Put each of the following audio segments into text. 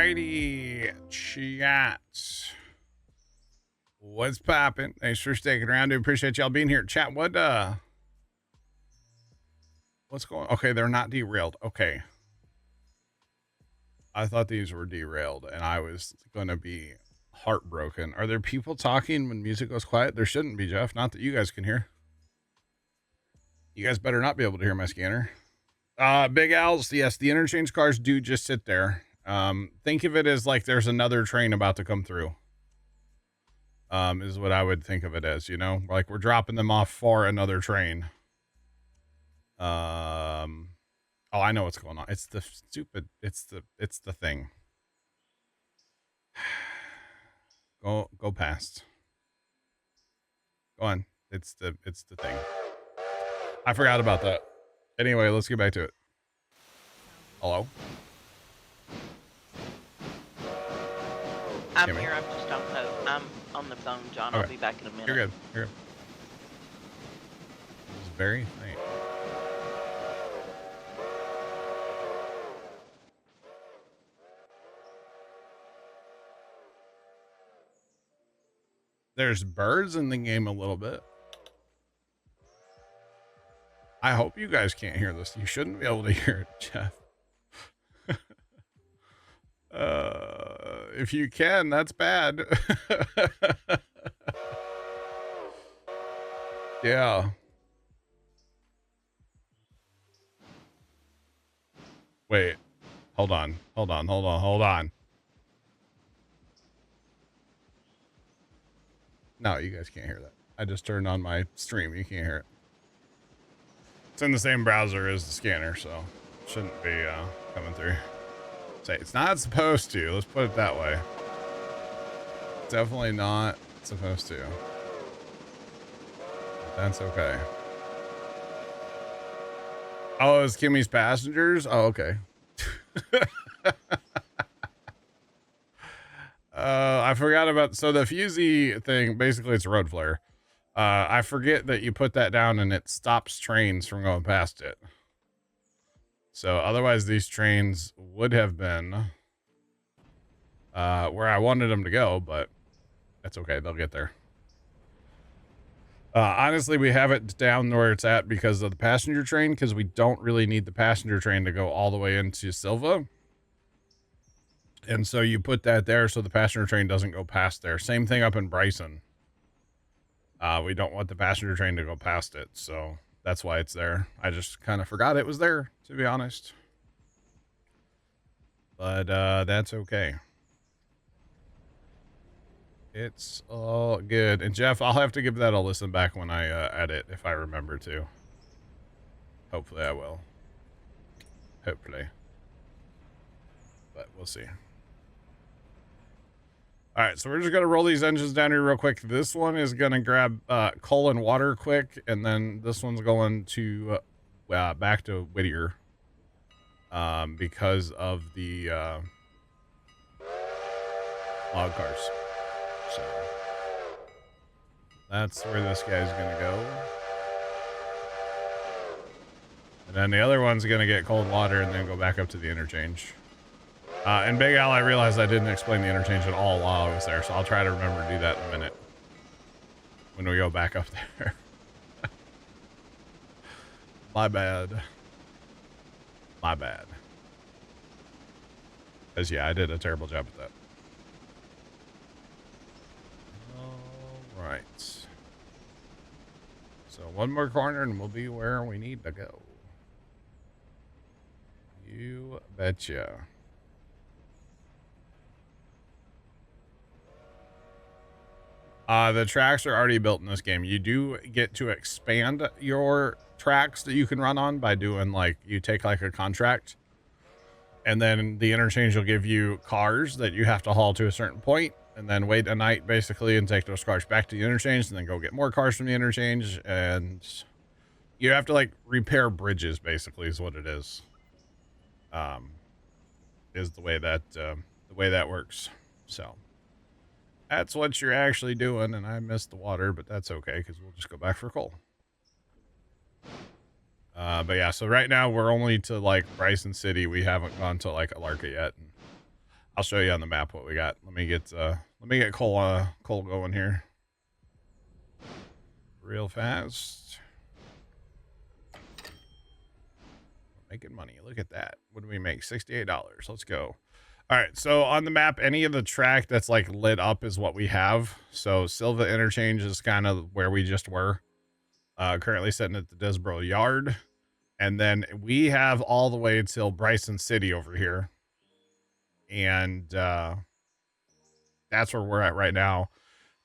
Alrighty, chat. What's poppin'? Thanks for sticking around. Do appreciate y'all being here. Chat, what's going on? Okay, they're not derailed. Okay. I thought these were derailed and I was gonna be heartbroken. Are there people talking when music goes quiet? There shouldn't be, Jeff. Not that you guys can hear. You guys better not be able to hear my scanner. Big Al's, yes, the interchange cars do just sit there. Think of it as like there's another train about to come through. Is what I would think of it as, you know, like we're dropping them off for another train. Oh, I know what's going on. It's the stupid, it's the thing. Go past. Go on. It's the thing. I forgot about that. Anyway, let's get back to it. Hello? I'm here. I'm just I'm on the phone, John. Okay. I'll be back in a minute. You're good. You're good. It was very faint. There's birds in the game a little bit. I hope you guys can't hear this. You shouldn't be able to hear it, Jeff. If you can, that's bad. Yeah. Wait. Hold on. No, you guys can't hear that. I just turned on my stream. You can't hear it. It's in the same browser as the scanner, so shouldn't be coming through. Say it's not supposed to. Let's put it that way. Definitely not supposed to. But that's okay. Oh, it's Kimmy's passengers? Oh, okay. I forgot about, so the fusee thing, basically it's a road flare. I forget that you put that down and it stops trains from going past it. So otherwise these trains would have been where I wanted them to go, but that's okay. They'll get there. Honestly, we have it down where it's at because of the passenger train, because we don't really need the passenger train to go all the way into Silva. And so you put that there so the passenger train doesn't go past there. Same thing up in Bryson. We don't want the passenger train to go past it, so that's why it's there. I just kind of forgot it was there, to be honest. But that's okay. It's all good. And Jeff, I'll have to give that a listen back when I edit, if I remember to. Hopefully I will. Hopefully. But we'll see. All right, so we're just going to roll these engines down here real quick. This one is going to grab coal and water quick, and then this one's going to back to Whittier because of the log cars. So that's where this guy's going to go. And then the other one's going to get cold water and then go back up to the interchange. And Big Al, I realized I didn't explain the interchange at all while I was there, so I'll try to remember to do that in a minute when we go back up there. My bad. My bad. Because, yeah, I did a terrible job at that. All right. So one more corner and we'll be where we need to go. You betcha. The tracks are already built in this game. You do get to expand your tracks that you can run on by doing, like, you take like a contract and then the interchange will give you cars that you have to haul to a certain point and then wait a night basically and take those cars back to the interchange and then go get more cars from the interchange. And you have to like repair bridges basically is what it is. Is the way that works. So that's what you're actually doing, and I missed the water, but that's okay, because we'll just go back for coal. But yeah, so right now we're only to, like, Bryson City. We haven't gone to, like, Alarka yet. I'll show you on the map what we got. Let me get Cole going here real fast. We're making money. Look at that. What do we make? $68. Let's go. All right, so on the map, any of the track that's like lit up is what we have. So Silva Interchange is kind of where we just were. Currently sitting at the Desborough Yard. And then we have all the way till Bryson City over here. And that's where we're at right now.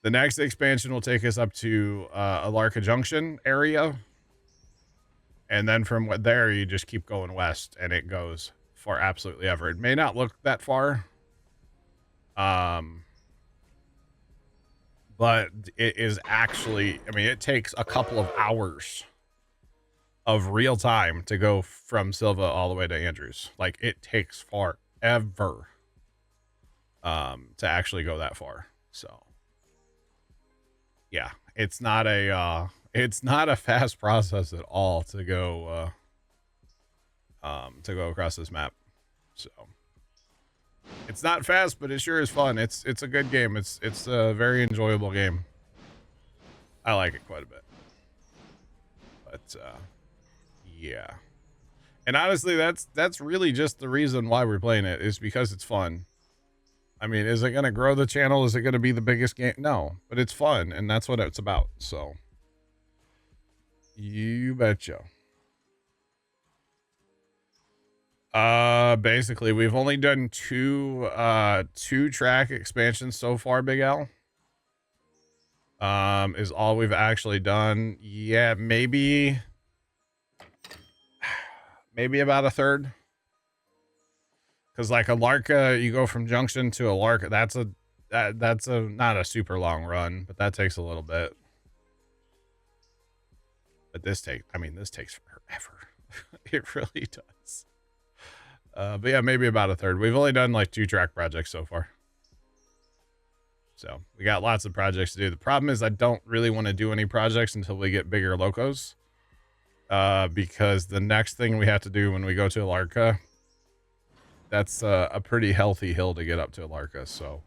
The next expansion will take us up to Alarka Junction area. And then from there, you just keep going west, and it goes for absolutely ever. It may not look that far, but it is actually, I mean, it takes a couple of hours of real time to go from Silva all the way to Andrews. Like, it takes forever to actually go that far. So yeah, it's not a fast process at all to go across this map. So it's not fast, but it sure is fun. It's a good game. It's a very enjoyable game. I like it quite a bit. But yeah. And honestly, that's really just the reason why we're playing it, is because it's fun. I mean, is it going to grow the channel? Is it going to be the biggest game? No, but it's fun, and that's what it's about. So you betcha. Basically, we've only done two track expansions so far, Big Al. Is all we've actually done. Yeah, maybe about a third. Because like Alarka, you go from Junction to Alarka. That's a not a super long run, but that takes a little bit. But this takes forever. It really does. But yeah, maybe about a third. We've only done like 2 track projects so far. So we got lots of projects to do. The problem is I don't really want to do any projects until we get bigger locos. Because the next thing we have to do when we go to Alarka, that's a pretty healthy hill to get up to Alarka. So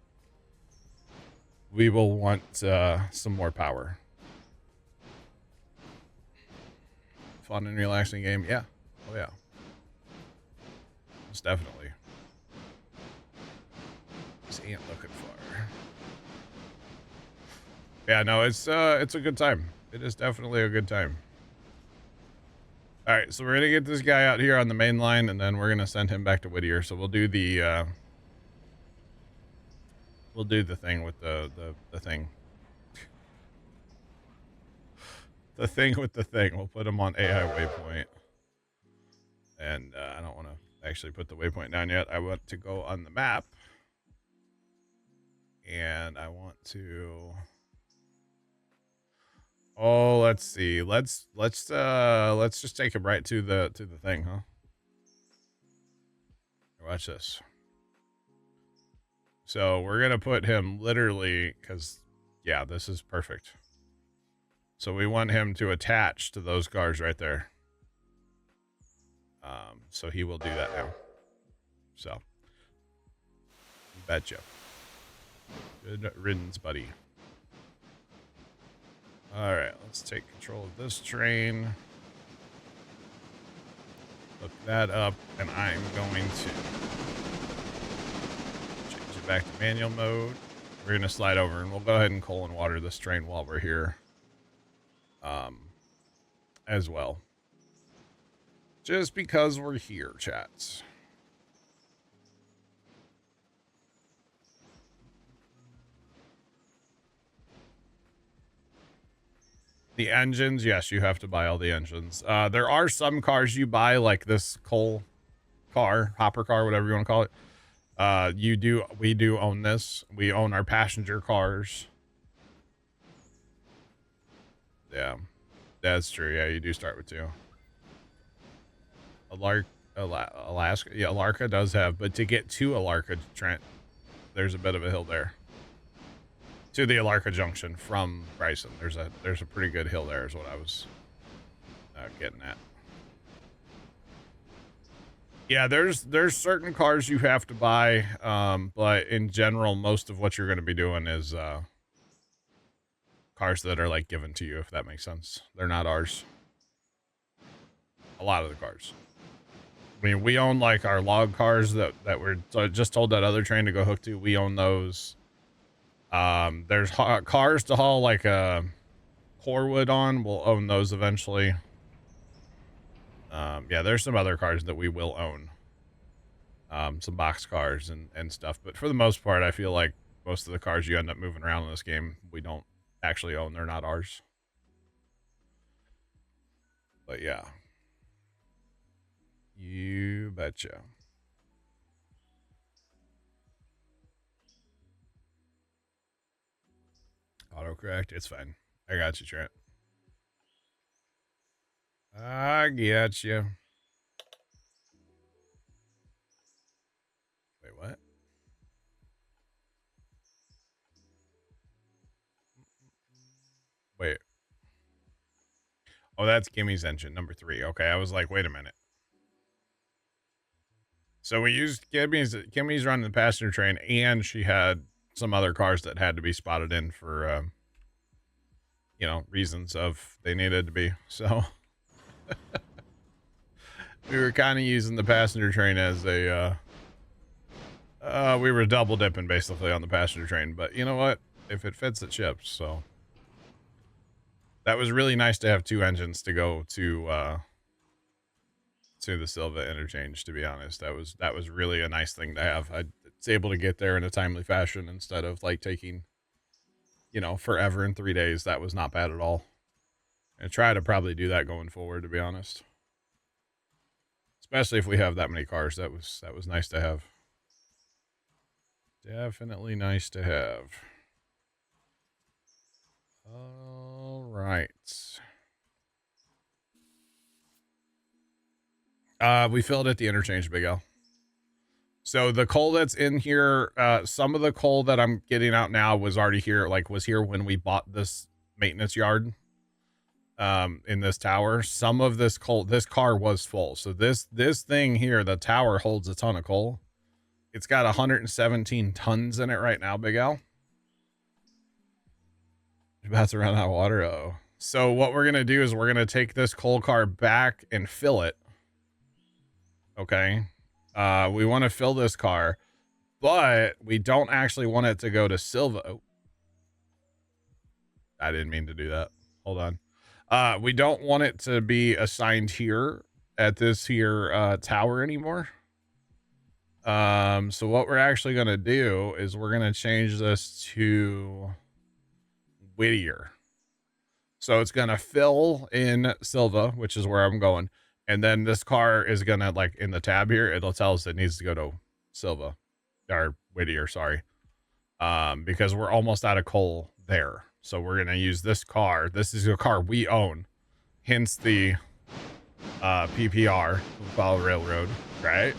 we will want some more power. Fun and relaxing game. Yeah. Oh yeah. Most definitely. This ain't looking far. Yeah, no, it's a good time. It is definitely a good time. All right, so we're gonna get this guy out here on the main line, and then we're gonna send him back to Whittier. So we'll do the thing with the thing. The thing with the thing. We'll put him on AI waypoint. And I don't want to actually put the waypoint down yet. I want to go on the map. And I want to... Oh, let's see. Let's just take him right to the thing, huh? Watch this. So we're gonna put him literally, because yeah, this is perfect. So we want him to attach to those cars right there. So he will do that now. So you betcha. Good riddance, buddy. All right, let's take control of this train. Look that up, and I'm going to change it back to manual mode. We're going to slide over, and we'll go ahead and coal and water this train while we're here as well. Just because we're here, chats. The engines, yes, you have to buy all the engines. There are some cars you buy, like this coal car, hopper car, whatever you want to call it. We do own this. We own our passenger cars. Yeah, that's true. Yeah, you do start with 2. Alaska, yeah, Alarka does have, but to get to Alarka, Trent, there's a bit of a hill there. To the Alarka Junction from Bryson, there's a pretty good hill there, is what I was getting at. Yeah, there's certain cars you have to buy, but in general, most of what you're going to be doing is cars that are like given to you, if that makes sense. They're not ours. A lot of the cars. I mean, we own like our log cars that we're so I just told that other train to go hook to. We own those. There's cars to haul like core wood on. We'll own those eventually. Yeah, there's some other cars that we will own. Some box cars and stuff. But for the most part, I feel like most of the cars you end up moving around in this game, we don't actually own. They're not ours. But yeah. You betcha. Autocorrect. It's fine. I got you, Trent. I get you. Wait, what? Wait. Oh, that's Kimmy's engine, number 3. Okay, I was like, wait a minute. So we used Kimmy's running the passenger train, and she had some other cars that had to be spotted in for, reasons of they needed to be. So we were kind of using the passenger train as a, we were double dipping basically on the passenger train. But you know what? If it fits, it ships. So that was really nice to have 2 engines to go to the Silva interchange. To be honest, that was really a nice thing to have. I was able to get there in a timely fashion instead of like taking, forever in 3 days. That was not bad at all. And try to probably do that going forward, to be honest. Especially if we have that many cars. That was nice to have. Definitely nice to have. All right. We filled at the interchange, Big L. So the coal that's in here, some of the coal that I'm getting out now was already here, was here when we bought this maintenance yard in this tower. Some of this coal, this car was full. So this thing here, the tower holds a ton of coal. It's got 117 tons in it right now, Big Al. You're about to run out of water. Oh. So what we're going to do is we're going to take this coal car back and fill it. Okay. We want to fill this car, but we don't actually want it to go to Silva. Oh. I didn't mean to do that. Hold on. We don't want it to be assigned here at this here tower anymore. So what we're actually going to do is we're going to change this to Whittier. So it's going to fill in Silva, which is where I'm going. And then this car is going to, like, in the tab here, it'll tell us it needs to go to Silva. Or Whittier, sorry. Because we're almost out of coal there. So we're going to use this car. This is a car we own. Hence the PPR, Follow Railroad, right?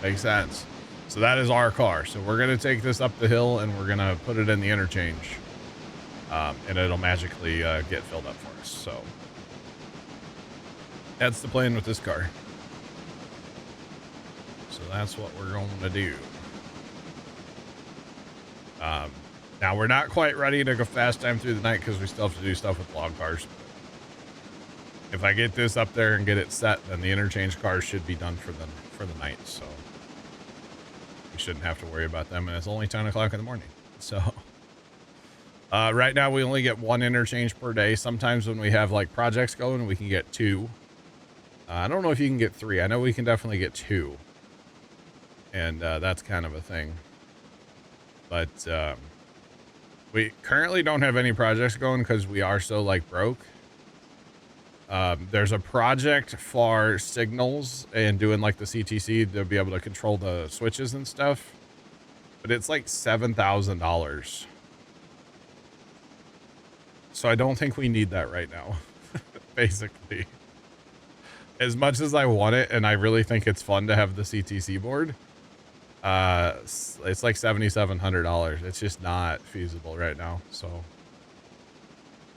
Makes sense. So that is our car. So we're going to take this up the hill and we're going to put it in the interchange. And it'll magically get filled up for us. So that's the plan with this car. So that's what we're going to do. Now we're not quite ready to go fast time through the night because we still have to do stuff with log cars. If I get this up there and get it set, then the interchange cars should be done for the night. So we shouldn't have to worry about them. And it's only 10 o'clock in the morning. So right now we only get 1 interchange per day. Sometimes when we have like projects going, we can get 2. I don't know if you can get 3. I know we can definitely get 2. And that's kind of a thing. But we currently don't have any projects going because we are so like broke. There's a project for signals and doing like the CTC to be able to control the switches and stuff. But it's like $7,000. So I don't think we need that right now, basically. As much as I want it, and I really think it's fun to have the CTC board, it's like $7,700. It's just not feasible right now. So,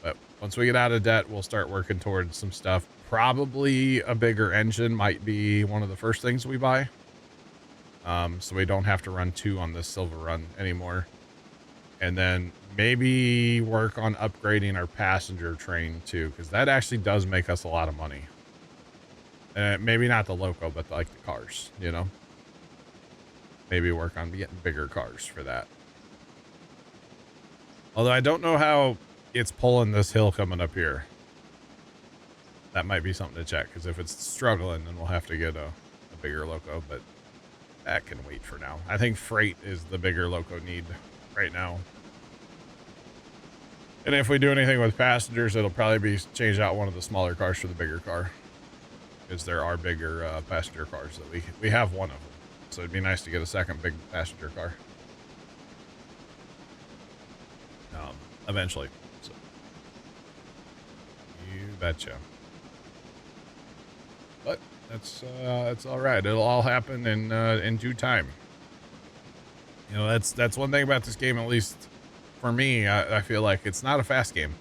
but once we get out of debt, we'll start working towards some stuff. probably a bigger engine might be one of the first things we buy. So we don't have to run 2 on this Silver Run anymore. And then maybe work on upgrading our passenger train too, because that actually does make us a lot of money. Maybe not the loco, but like the cars, you know? Maybe work on getting bigger cars for that. Although I don't know how it's pulling this hill coming up here. That might be something to check, because if it's struggling, then we'll have to get a bigger loco, but that can wait for now. I think freight is the bigger loco need right now. And if we do anything with passengers, it'll probably be change out one of the smaller cars for the bigger car. Because there are bigger passenger cars that we have one of them. So it'd be nice to get a second big passenger car. Eventually. So, you betcha. But that's all right. It'll all happen in due time. You know, that's one thing about this game, at least for me. I feel like it's not a fast game.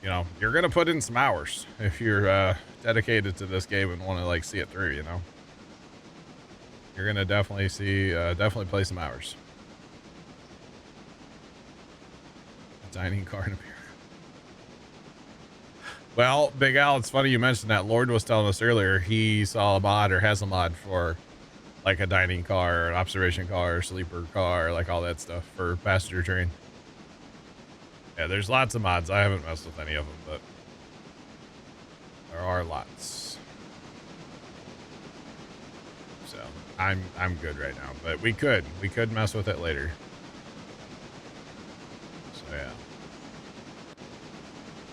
You know, you're gonna put in some hours if you're dedicated to this game and want to like see it through. You know, you're gonna definitely play some hours. A dining car and a beer. Well, Big Al, it's funny you mentioned that. Lord was telling us earlier he saw a mod or has a mod for like a dining car, an observation car, sleeper car, like all that stuff for passenger train. Yeah, there's lots of mods. I haven't messed with any of them, but there are lots. So I'm good right now, but we could mess with it later. So yeah.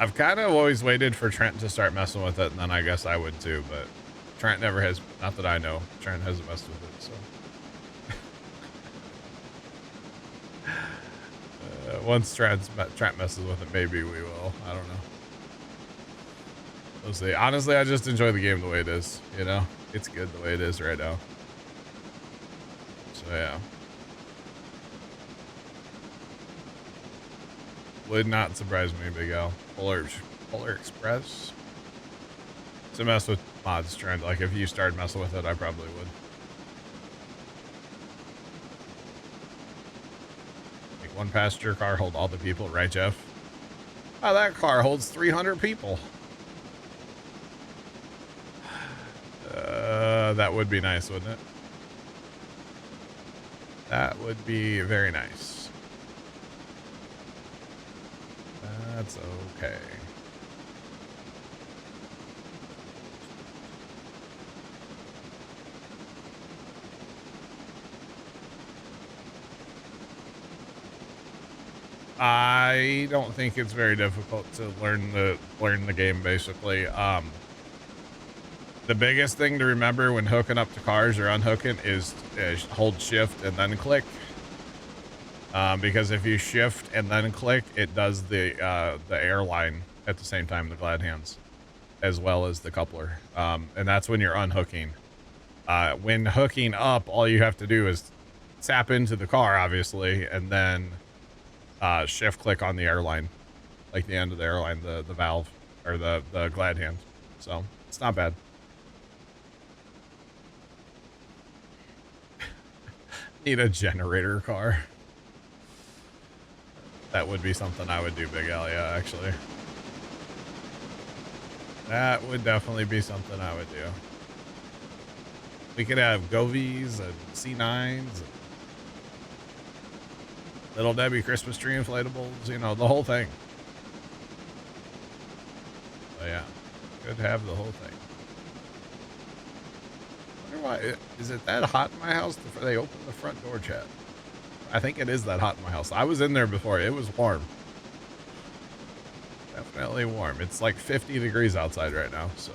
I've kind of always waited for Trent to start messing with it, and then I guess I would too, but Trent never has, not that I know. Trent hasn't messed with it, so. Once Trent messes with it, maybe we will. I don't know. We'll see. Honestly, I just enjoy the game the way it is, you know? It's good the way it is right now. So, yeah. Would not surprise me, Big Al. Polar Express. To mess with mods, Trent. Like, if you started messing with it, I probably would. Like, one passenger car hold all the people, right, Jeff? Oh, that car holds 300 people. That would be nice, wouldn't it? That would be very nice. That's okay. I don't think it's very difficult to learn the game, basically. The biggest thing to remember when hooking up to cars or unhooking is hold shift and then click. Because if you shift and then click, it does the airline at the same time, the glad hands, as well as the coupler. And that's when you're unhooking. When hooking up, all you have to do is tap into the car, obviously, and then shift click on the airline, like the end of the airline, the valve or the glad hand. So it's not bad. Need a generator car. That would be something I would do, Big Al. Yeah, actually. That would definitely be something I would do. We could have Govies and C9s and Little Debbie Christmas tree inflatables, you know, the whole thing. So yeah, could have the whole thing. I wonder why, is it that hot in my house before they open the front door, chat? I think it is that hot in my house. I was in there before. It was warm. Definitely warm. It's like 50 degrees outside right now, so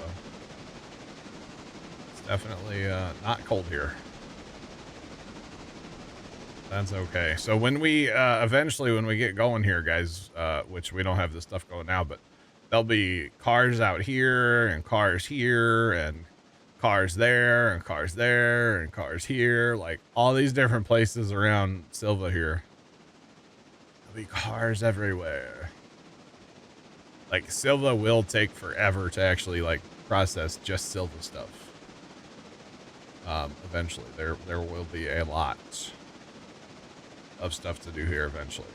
it's definitely not cold here. That's okay. So when we eventually, when we get going here, guys, which we don't have this stuff going now, but there'll be cars out here and cars here and cars there and cars there and cars here, like all these different places around Silva here. There'll be cars everywhere. Like, Silva will take forever to actually, like, process just Silva stuff. Eventually. There will be a lot of stuff to do here eventually.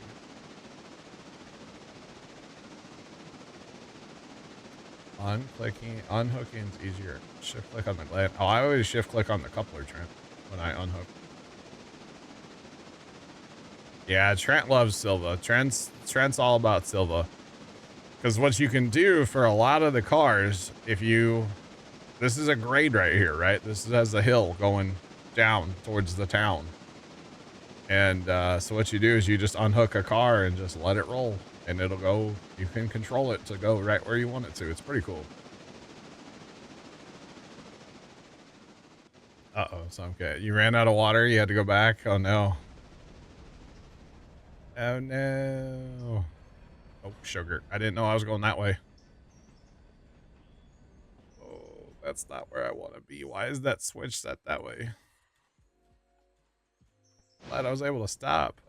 Unhooking is easier. Shift click on the gland. Oh, I always shift click on the coupler, Trent, when I unhook. Yeah, Trent loves Silva. Trent's all about Silva. Because what you can do for a lot of the cars, if you... This is a grade right here, right? This has a hill going down towards the town. And so what you do is you just unhook a car and just let it roll. And it'll go... You can control it to go right where you want it to. It's pretty cool. Uh-oh, so okay. You ran out of water. You had to go back. Oh, no. Oh, no. Oh, sugar. I didn't know I was going that way. Oh, that's not where I want to be. Why is that switch set that way? Glad I was able to stop.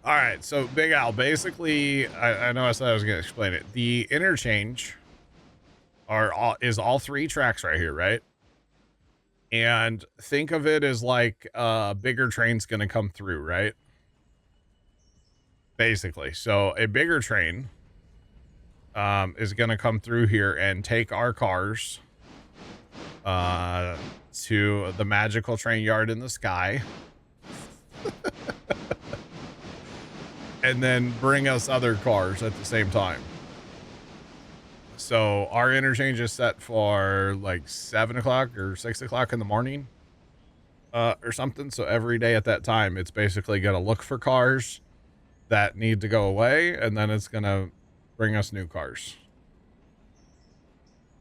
All right, so Big Al, basically, I know I said I was going to explain it. The interchange is all three tracks right here, right? And think of it as like a bigger train's going to come through, right? Basically. So a bigger train is going to come through here and take our cars to the magical train yard in the sky. And then bring us other cars at the same time. So our interchange is set for like 7 o'clock or 6 o'clock in the morning or something. So every day at that time, it's basically going to look for cars that need to go away. And then it's going to bring us new cars.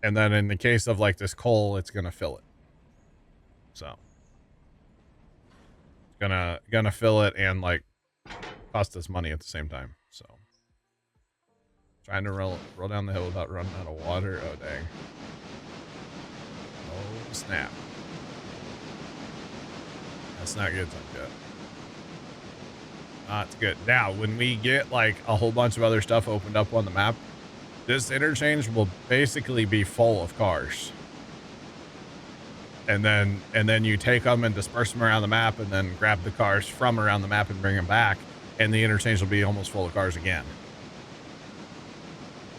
And then in the case of like this coal, it's going to fill it. So it's gonna fill it and like cost us money at the same time. So trying to roll down the hill without running out of water. Oh dang. Oh snap. That's not good, Tonka. Not good. Now, when we get like a whole bunch of other stuff opened up on the map, this interchange will basically be full of cars. And then you take them and disperse them around the map and then grab the cars from around the map and bring them back. And the interchange will be almost full of cars again.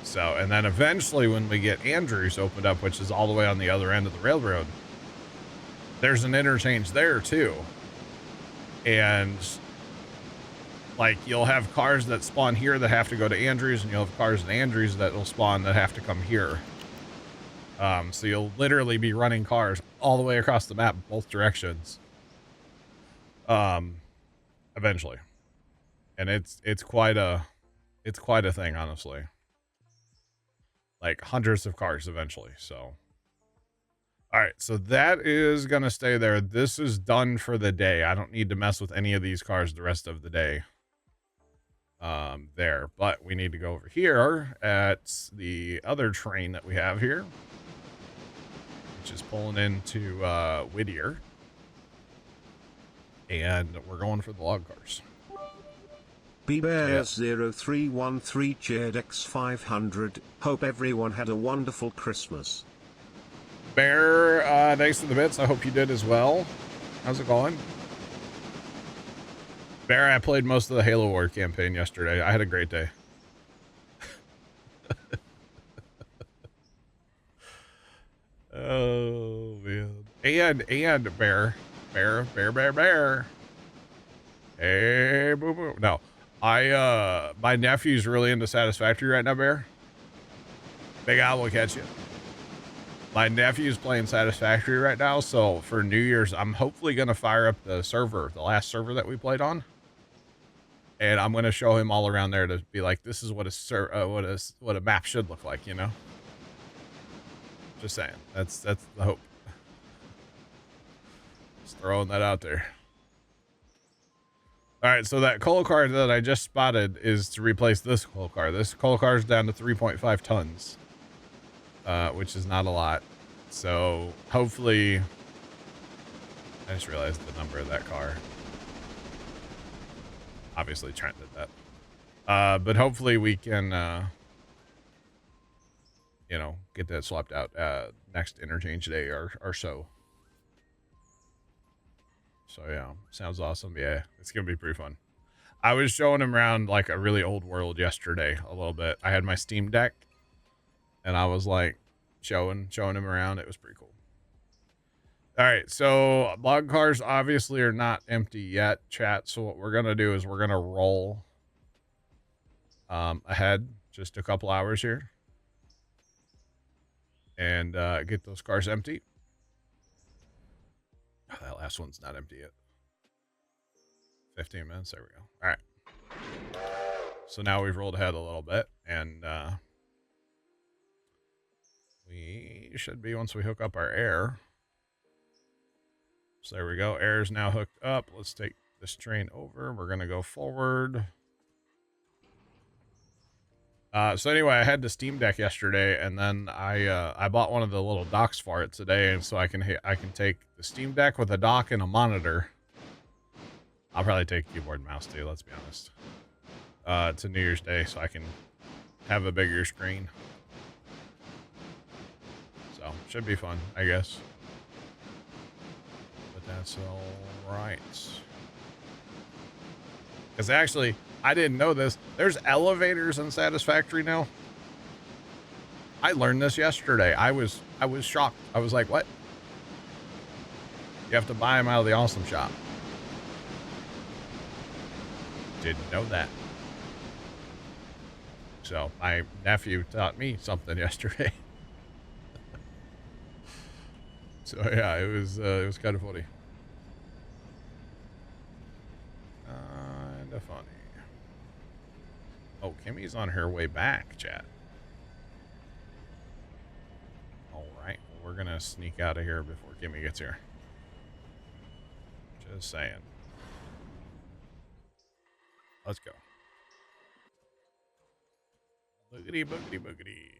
So, and then eventually when we get Andrews opened up, which is all the way on the other end of the railroad, there's an interchange there too. And like you'll have cars that spawn here that have to go to Andrews, and you'll have cars in Andrews that will spawn that have to come here. So you'll literally be running cars all the way across the map, both directions. Eventually. And it's quite a thing, honestly. Like hundreds of cars eventually. So, all right. So that is going to stay there. This is done for the day. I don't need to mess with any of these cars the rest of the day. There, but we need to go over here at the other train that we have here, which is pulling into Whittier, and we're going for the log cars. BBears0313 cheered X500. Hope everyone had a wonderful Christmas. Bear, thanks for the bits. I hope you did as well. How's it going? Bear, I played most of the Halo War campaign yesterday. I had a great day. Oh, man. And Bear. Hey, boo boo. No. My nephew's really into Satisfactory right now, Bear. Big Al will catch you. My nephew's playing Satisfactory right now, so for New Year's, I'm hopefully going to fire up the server, the last server that we played on. And I'm going to show him all around there to be like, this is what a map should look like, you know? Just saying. That's the hope. Just throwing that out there. All right, so that coal car that I just spotted is to replace this coal car. This coal car is down to 3.5 tons, which is not a lot. So hopefully, I just realized the number of that car. Obviously, Trent did that. But hopefully we can, you know, get that swapped out next interchange day or so. So yeah, sounds awesome. Yeah, it's gonna be pretty fun. I was showing him around like a really old world yesterday a little bit. I had my Steam Deck, and I was like showing him around. It was pretty cool. All right, so log cars obviously are not empty yet, chat. So what we're gonna do is we're gonna roll ahead just a couple hours here and get those cars empty. Oh, that last one's not empty yet. 15 minutes. There we go. All right. So now we've rolled ahead a little bit, and we should be once we hook up our air. So there we go. Air is now hooked up. Let's take this train over. We're going to go forward. So anyway, I had the Steam Deck yesterday, and then I bought one of the little docks for it today, and so I can take the Steam Deck with a dock and a monitor. I'll probably take a keyboard and mouse too, let's be honest. To New Year's Day, so I can have a bigger screen. So should be fun, I guess. But that's all right. Because actually, I didn't know this. There's elevators in Satisfactory now. I learned this yesterday. I was shocked. I was like, what? You have to buy them out of the Awesome Shop. Didn't know that. So my nephew taught me something yesterday. So yeah, it was kind of funny. Kind of funny. Oh, Kimmy's on her way back, chat. All right, well, we're gonna sneak out of here before Kimmy gets here. Just saying. Let's go. Boogity, boogity, boogity.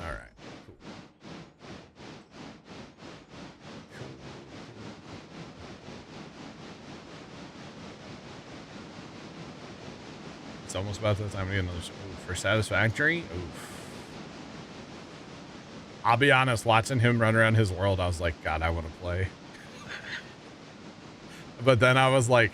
All right, cool. It's almost about that time to get another for Satisfactory. Oof. I'll be honest, watching him run around his world, I was like, God, I want to play. But then I was like,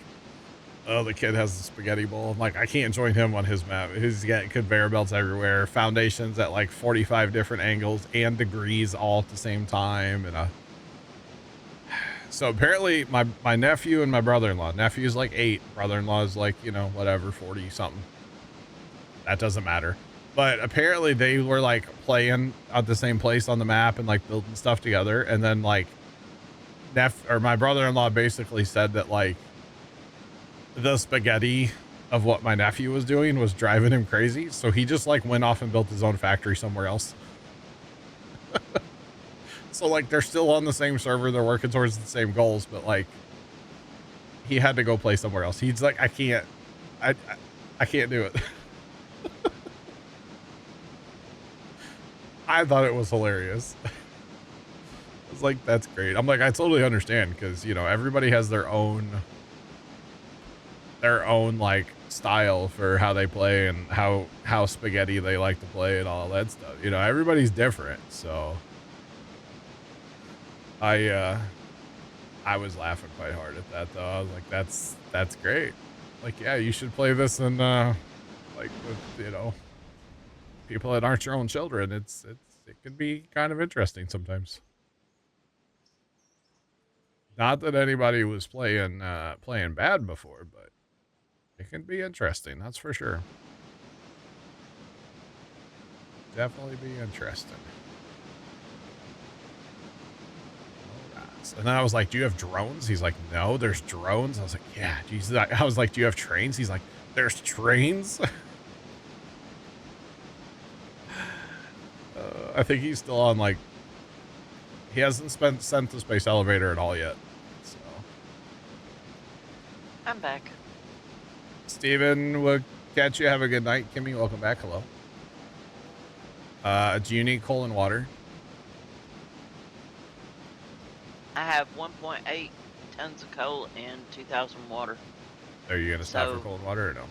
oh, the kid has a spaghetti bowl. I'm like, I can't join him on his map. He's got conveyor belts everywhere, foundations at like 45 different angles and degrees all at the same time. And so apparently my nephew and my brother-in-law, nephew's like 8, brother-in-law is like, you know, whatever, 40 something. That doesn't matter. But apparently they were like playing at the same place on the map and like building stuff together. And then like my brother-in-law basically said that like the spaghetti of what my nephew was doing was driving him crazy. So he just like went off and built his own factory somewhere else. So like they're still on the same server. They're working towards the same goals, but like he had to go play somewhere else. He's like, I can't do it. I thought it was hilarious. I was like, that's great. I'm like, I totally understand because, you know, everybody has their own like style for how they play and how spaghetti they like to play and all that stuff. You know, everybody's different. So I was laughing quite hard at that though. I was like, that's great. Like, yeah, you should play this in like with, you know, people that aren't your own children. It can be kind of interesting sometimes. Not that anybody was playing bad before, but it can be interesting, that's for sure. Definitely be interesting. Alright. And then I was like, do you have drones? He's like, no, there's drones. I was like, yeah, geez. I was like, do you have trains? He's like, there's trains? I think he's still on like, he hasn't sent the space elevator at all yet. So I'm back. Steven, we'll catch you. Have a good night. Kimmy, welcome back. Hello. Do you need coal and water? I have 1.8 tons of coal and 2,000 water. Are you gonna stop for cold water or no?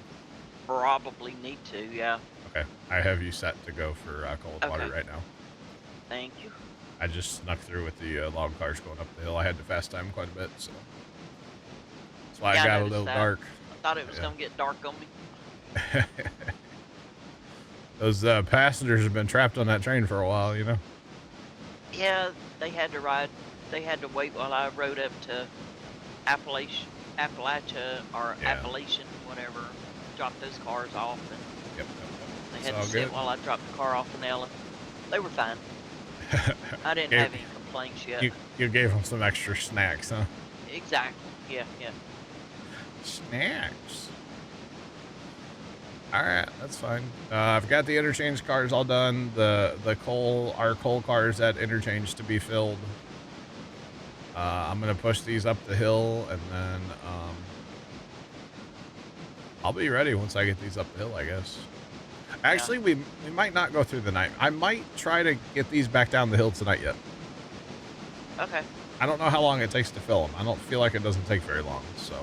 Probably need to, yeah. Okay, I have you set to go for cold water right now. Thank you. I just snuck through with the log cars going up the hill. I had to fast time quite a bit, so that's why I got a little dark. I thought it was gonna get dark on me. Those passengers have been trapped on that train for a while, you know? Yeah, they had to ride. They had to wait while I rode up to Appalachia or Appalachian, whatever. Dropped those cars off, and they had to sit while I dropped the car off in Ellen. They were fine. I didn't have any complaints yet. You gave them some extra snacks, huh? Exactly. Yeah. Snacks. All right, that's fine. I've got the interchange cars all done. Our coal cars at interchange to be filled. I'm gonna push these up the hill, and then I'll be ready once I get these up the hill, I guess. Actually, we might not go through the night. I might try to get these back down the hill tonight yet. Okay. I don't know how long it takes to fill them. I don't feel like it doesn't take very long, so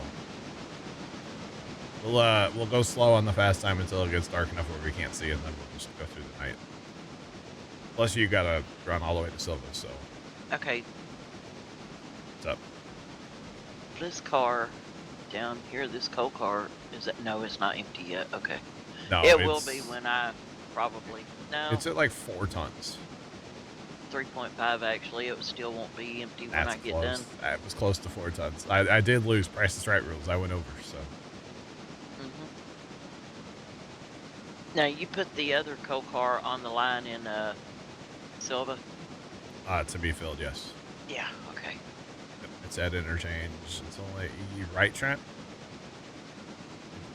we'll go slow on the fast time until it gets dark enough where we can't see, and then we'll just go through the night. Plus, you gotta run all the way to Silva, so. Okay. What's up? This car down here, this coal car, is it? No, it's not empty yet. Okay. No, it will be when I probably no. It's at like 4 tons. 3.5 actually. It still won't be empty when I get done. It was close to 4 tons. I did lose Price is Right rules. I went over, so. Now you put the other coal car on the line in Silva. To be filled, yes. Yeah. Okay. It's at interchange. It's only right, Trent.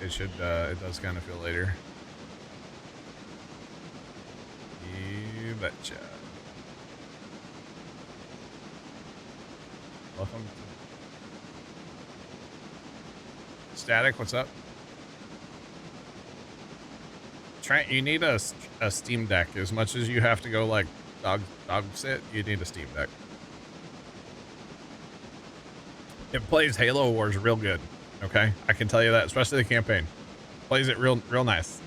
It should. It does kind of feel later. You betcha. Welcome to Static. What's up, Trent? You need a Steam Deck. As much as you have to go like dog sit, you need a Steam Deck. It plays Halo Wars real good. Okay, I can tell you that, especially the campaign. Plays it real nice.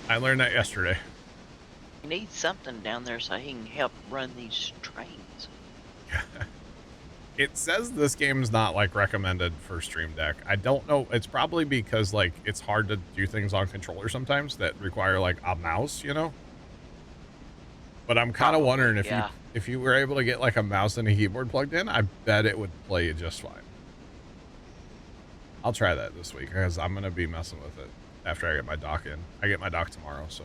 I learned that yesterday. You need something down there so he can help run these trains. It says this game's not like recommended for Stream Deck. I don't know. It's probably because like it's hard to do things on controller sometimes that require like a mouse, you know. But I'm kind of wondering if you were able to get like a mouse and a keyboard plugged in, I bet it would play just fine. I'll try that this week because I'm gonna be messing with it after I get my dock in. I get my dock tomorrow, so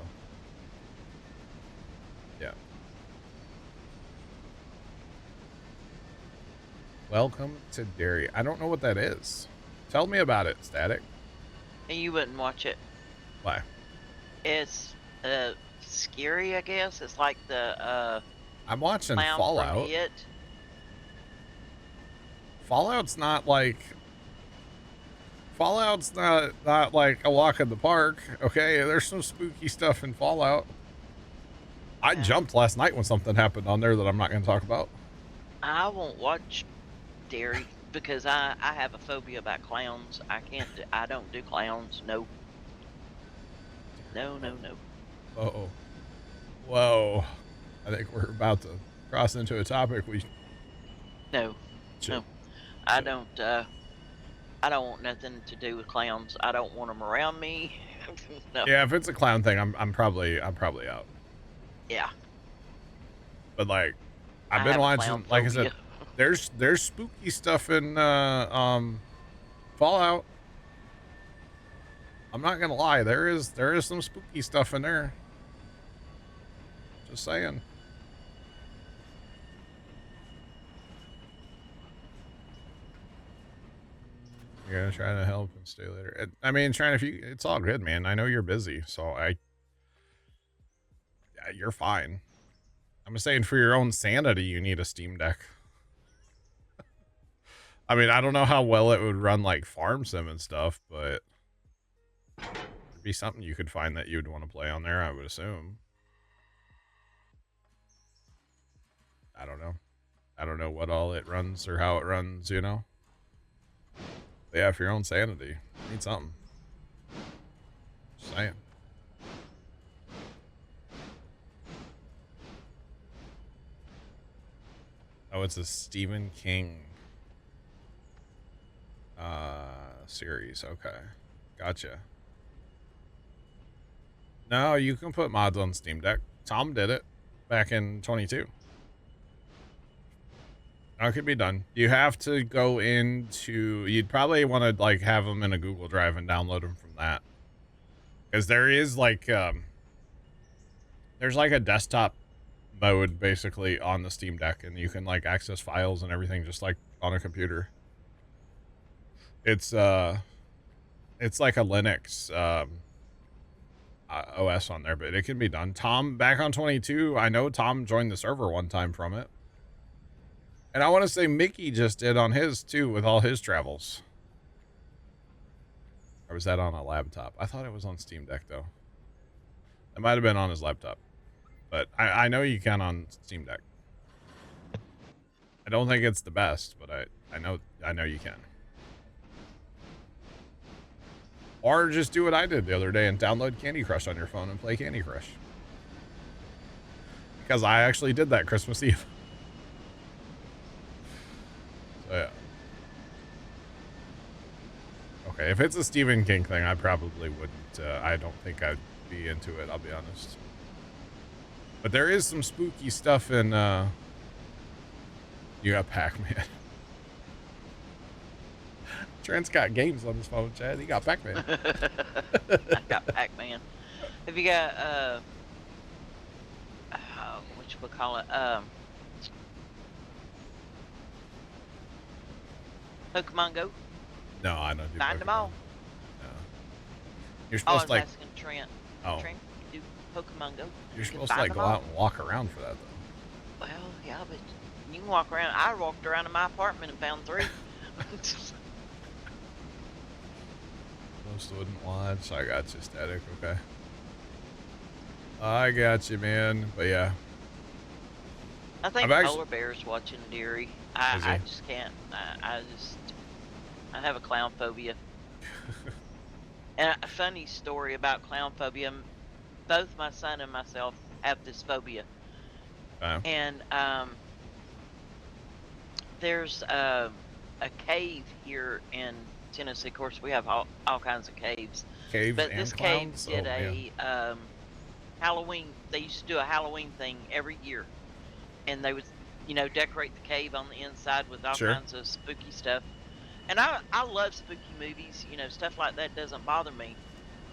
yeah. Welcome to Dairy. I don't know what that is. Tell me about it, Static. And you wouldn't watch it. Why? It's scary, I guess. It's like the I'm watching Fallout. Fallout's not like like a walk in the park. Okay, there's some spooky stuff in Fallout. I jumped last night when something happened on there that I'm not going to talk about. I won't watch Dairy because I have a phobia about clowns. I don't do clowns. No. No. Uh-oh. Whoa. I think we're about to cross into a topic No. I don't want nothing to do with clowns. I don't want them around me. No. Yeah, if it's a clown thing, I'm probably out. Yeah. But like I've been watching, like I said, there's spooky stuff in Fallout. I'm not gonna lie, there is some spooky stuff in there. Just saying. You're gonna try to help and stay later. I mean, it's all good, man. I know you're busy, so you're fine. I'm just saying, for your own sanity, you need a Steam Deck. I mean, I don't know how well it would run like Farm Sim and stuff, but it'd be something you could find that you'd want to play on there, I would assume. I don't know. I don't know what all it runs or how it runs, you know? But yeah, for your own sanity, need something. Just saying. Oh, it's a Stephen King series. Okay. Gotcha. No, you can put mods on Steam Deck. Tom did it back in 22. It could be done. You have to go into, you'd probably want to like have them in a Google Drive and download them from that. Because there is like, there's like a desktop mode basically on the Steam Deck, and you can like access files and everything just like on a computer. It's like a Linux OS on there, but it can be done. Tom, back on 22, I know Tom joined the server one time from it. And I want to say Mickey just did on his too with all his travels. Or was that on a laptop? I thought it was on Steam Deck though. It might have been on his laptop. But I know you can on Steam Deck. I don't think it's the best, but I know you can. Or just do what I did the other day and download Candy Crush on your phone and play Candy Crush. Because I actually did that Christmas Eve. So yeah. Okay, if it's a Stephen King thing, I probably wouldn't. I don't think I'd be into it, I'll be honest. But there is some spooky stuff in, you got Pac-Man. Trent's got games on his phone, Chad. He got Pac-Man. I got Pac-Man. Have you got, what you would call it, Pokemon Go? No, I don't do Find Pokemon. them all. No. You're supposed to like... asking Trent. Oh. Trent, you do Pokemon Go? You're supposed to like go out and walk around for that, though. Well, yeah, but you can walk around. I walked around in my apartment and found 3. Most wouldn't watch. I got you, Static. Okay. I got you, man. But yeah. I think Polar Bear's watching Deary. I just can't. I have a clown phobia. And a funny story about clown phobia. Both my son and myself have this phobia. And there's a cave here in Tennessee. Of course, we have all kinds of caves. Caves but and this clowns? cave did Halloween. They used to do a Halloween thing every year, and they would, decorate the cave on the inside with all kinds of spooky stuff. And I love spooky movies. Stuff like that doesn't bother me.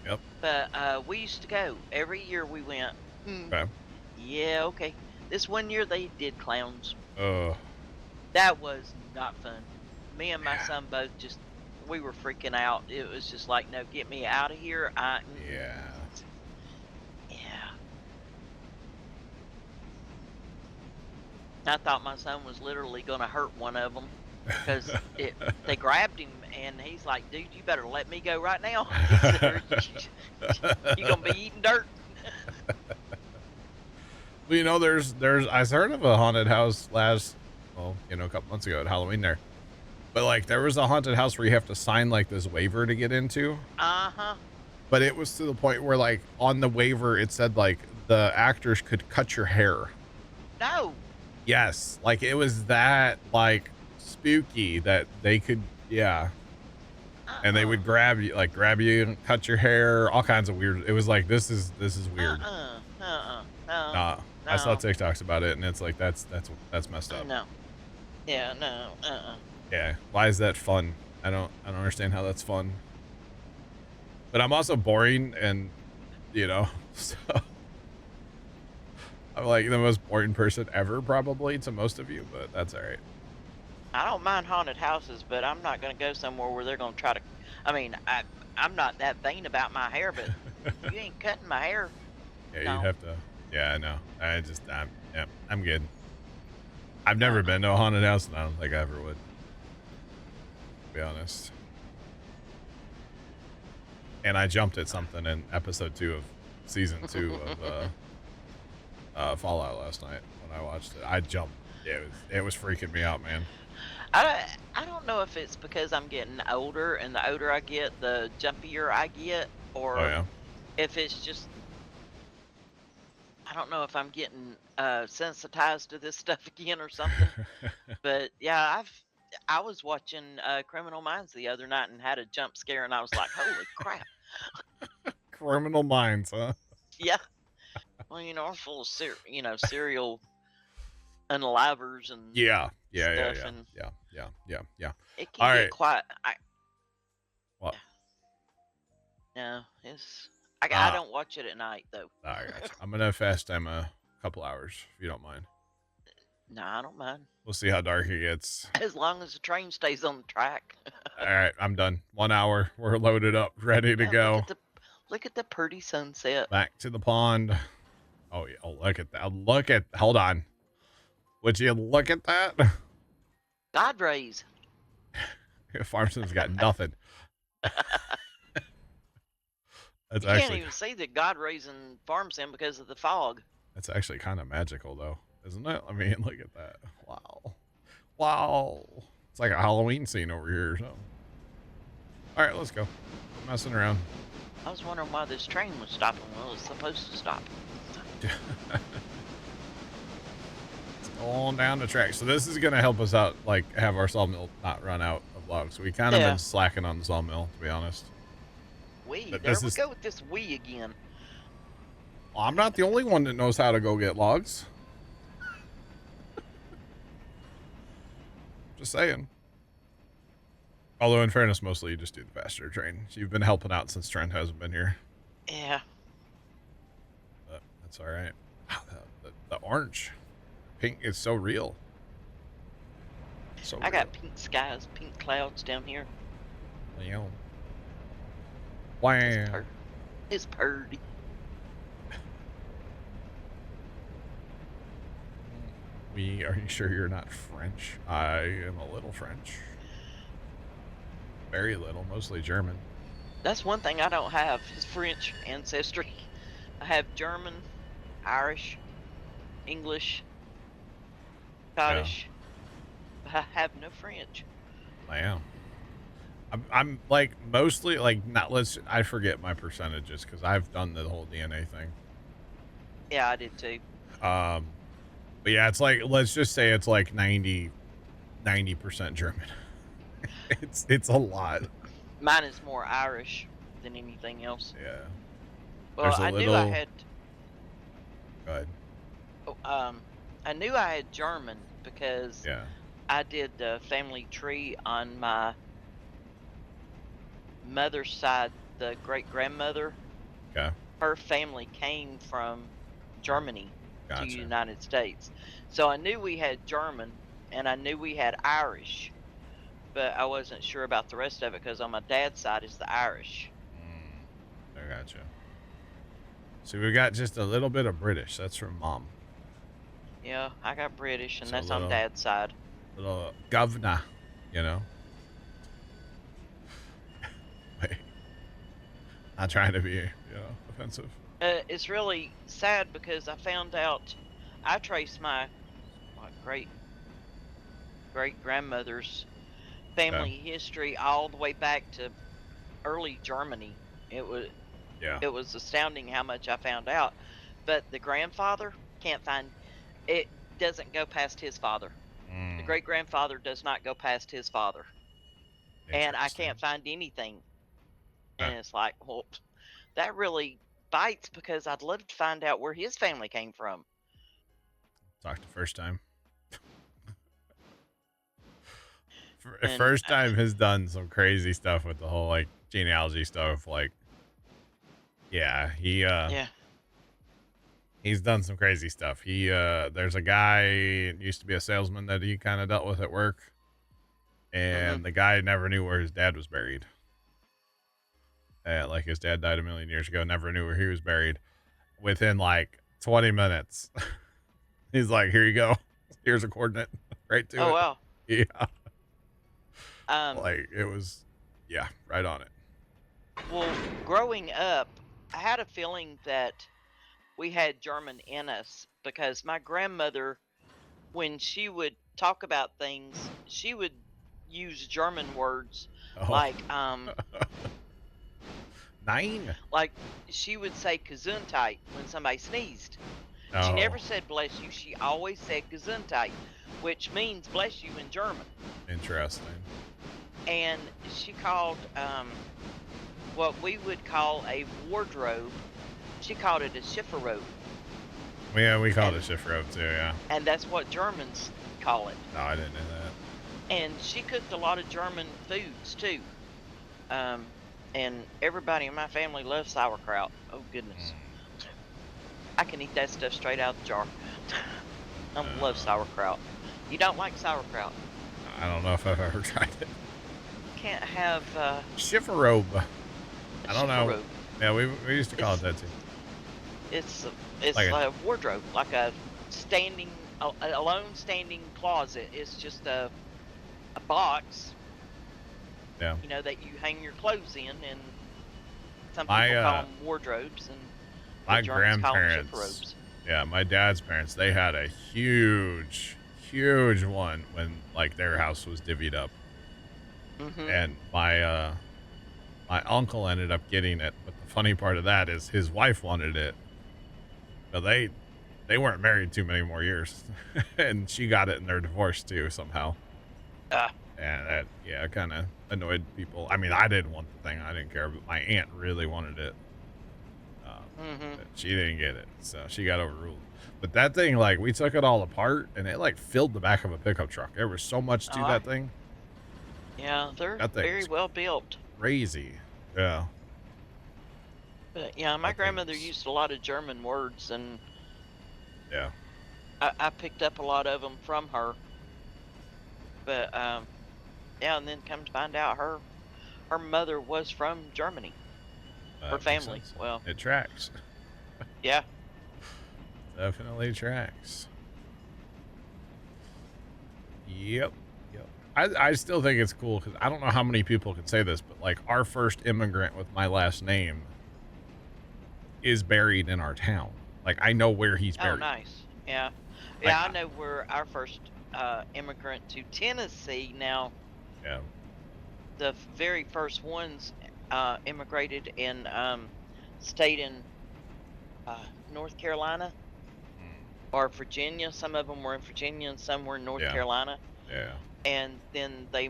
Yep. But we used to go every year. We went. Okay. Yeah. Okay. This one year they did clowns. That was not fun. Me and my son both we were freaking out. It was just like, no, get me out of here. Yeah. I thought my son was literally going to hurt one of them because they grabbed him, and he's like, dude, you better let me go right now. You're going to be eating dirt. Well, there's I heard of a haunted house a couple months ago at Halloween there. But like there was a haunted house where you have to sign like this waiver to get into. But it was to the point where like on the waiver it said like the actors could cut your hair. No. Yes, like it was that like spooky that they could and they would grab you and cut your hair, all kinds of weird. It was like this is weird. Nah. I saw TikToks about it, and it's like that's messed up. No. Yeah. No. Yeah. Why is that fun? I don't understand how that's fun. But I'm also boring, and so I'm like the most boring person ever, probably to most of you. But that's all right. I don't mind haunted houses, but I'm not going to go somewhere where they're going to try to. I mean, I'm not that vain about my hair, but you ain't cutting my hair. Yeah, no. You'd have to. Yeah, I know. I'm good. I've never been to a haunted house, and I don't think I ever would. To be honest. And I jumped at something in episode 2 of season 2 of Fallout last night when I watched it. I jumped. it was freaking me out, man. I don't know if it's because I'm getting older, and the older I get, the jumpier I get, Oh or yeah. if it's just I don't know if I'm getting sensitized to this stuff again or something. But yeah, I was watching Criminal Minds the other night and had a jump scare, and I was like, "Holy crap!" Criminal Minds, huh? Yeah, well, we're full of serial unalivers and Yeah. stuff, and Yeah. it can All get right. quite. Well, No, it's I uh, don't watch it at night though. I got you. I'm gonna fast time a couple hours if you don't mind. No, I don't mind We'll see how dark it gets. as long as the train stays on the track. All right, I'm done. 1 hour. We're loaded up, ready to Yeah, go. look at the pretty sunset. Back to the pond. Oh yeah. Oh, look at that. Hold on. Would you look at that? God rays. Farmson's got nothing. That's You can't actually even see the God rays in farm sim because of the fog. that's actually kind of magical though, isn't it? I mean, look at that. Wow. It's like a Halloween scene over here or something. All right, let's go. Quit messing around. I was wondering why this train was stopping. Well, it's supposed to stop. It's going down the track. So this is gonna help us out, like have our sawmill not run out of logs. We kind of been slacking on the sawmill, to be honest. There we go with this we again. Well, I'm not the only one that knows how to go get logs. Just saying. Although, in fairness, mostly you just do the faster train. So you've been helping out since Trent hasn't been here. Yeah. But that's all right. Wow, the orange. Pink is so real. I got pink skies, pink clouds down here. Wow. It's purdy. Are you sure you're not French? I am a little French. Very little, mostly German. That's one thing I don't have is French ancestry. I have German, Irish, English, Scottish. Yeah. I have no French. Wow. I'm like mostly like not. I forget my percentages because I've done the whole DNA thing. Yeah, I did too. But yeah, it's like let's just say it's like 90% German. it's a lot. Mine is more Irish than anything else. Yeah. Well, I knew I had. Go ahead. I knew I had German because I did the family tree on my mother's side. The great grandmother. Okay. Her family came from Germany to the United States, so I knew we had German and I knew we had Irish, but I wasn't sure about the rest of it because on my dad's side is the Irish. I gotcha. So we got just a little bit of British. That's from Mom. Yeah, I got British, and that's on Dad's side. Little governor, you know. Wait, not trying to be, offensive. It's really sad because I found out I traced my great grandmother's family history all the way back to early Germany. It was astounding how much I found out. But the grandfather can't find it. Doesn't go past his father. The great grandfather does not go past his father, and I can't find anything. And it's like, well, that really bites because I'd love to find out where his family came from. Talk the first time. First time has done some crazy stuff with the whole like genealogy stuff. Like, he's done some crazy stuff. There's a guy used to be a salesman that he kind of dealt with at work, and the guy never knew where his dad was buried. Like his dad died a million years ago, never knew where he was buried. Within like 20 minutes, he's like, "Here you go. Here's a coordinate right to it." Oh wow. Yeah. Like it was, right on it. Well, growing up, I had a feeling that we had German in us because my grandmother when she would talk about things, she would use German words Oh. like Nine. like she would say Gesundheit when somebody sneezed. She Oh, never said bless you. She always said Gesundheit, which means bless you in German. interesting. And she called what we would call a wardrobe, she called it a Schifferrobe. Yeah, we call it a shift rope too, yeah. And that's what Germans call it. No, I didn't know that. And she cooked a lot of German foods too. And everybody in my family loves sauerkraut. Oh goodness. I can eat that stuff straight out of the jar. I love sauerkraut. You don't like sauerkraut? I don't know if I've ever tried it. Can't have Schifferrobe. I don't know. Schifferrobe. Yeah, we used to call it that too. It's Like a wardrobe, like a alone standing closet. It's just a box. Yeah. You know, that you hang your clothes in, and some people call them wardrobes, and my the Germans call them grandparents. Schifferrobes. Yeah, my dad's parents. They had a huge one when like their house was divvied up, and my uncle ended up getting it. But the funny part of that is his wife wanted it. But they weren't married too many more years, and she got it in their divorce too somehow. And that kind of annoyed people. I mean, I didn't want the thing; I didn't care. But my aunt really wanted it. But she didn't get it, so she got overruled. But that thing, like, we took it all apart, and it like filled the back of a pickup truck. There was so much to that thing. Yeah, they're very well built. Crazy, yeah. But yeah, my grandmother used a lot of German words, and yeah, I picked up a lot of them from her. But yeah, and then come to find out, her mother was from Germany. Her family. Well, it tracks. Yeah, definitely tracks. Yep. I still think it's cool because I don't know how many people can say this, but like our first immigrant with my last name is buried in our town. Like I know where he's buried. Oh, nice. Yeah. Yeah, I know where our first immigrant to Tennessee now. Yeah. The very first ones immigrated and stayed in North Carolina or Virginia. Some of them were in Virginia and some were in North Carolina. Yeah. And then they,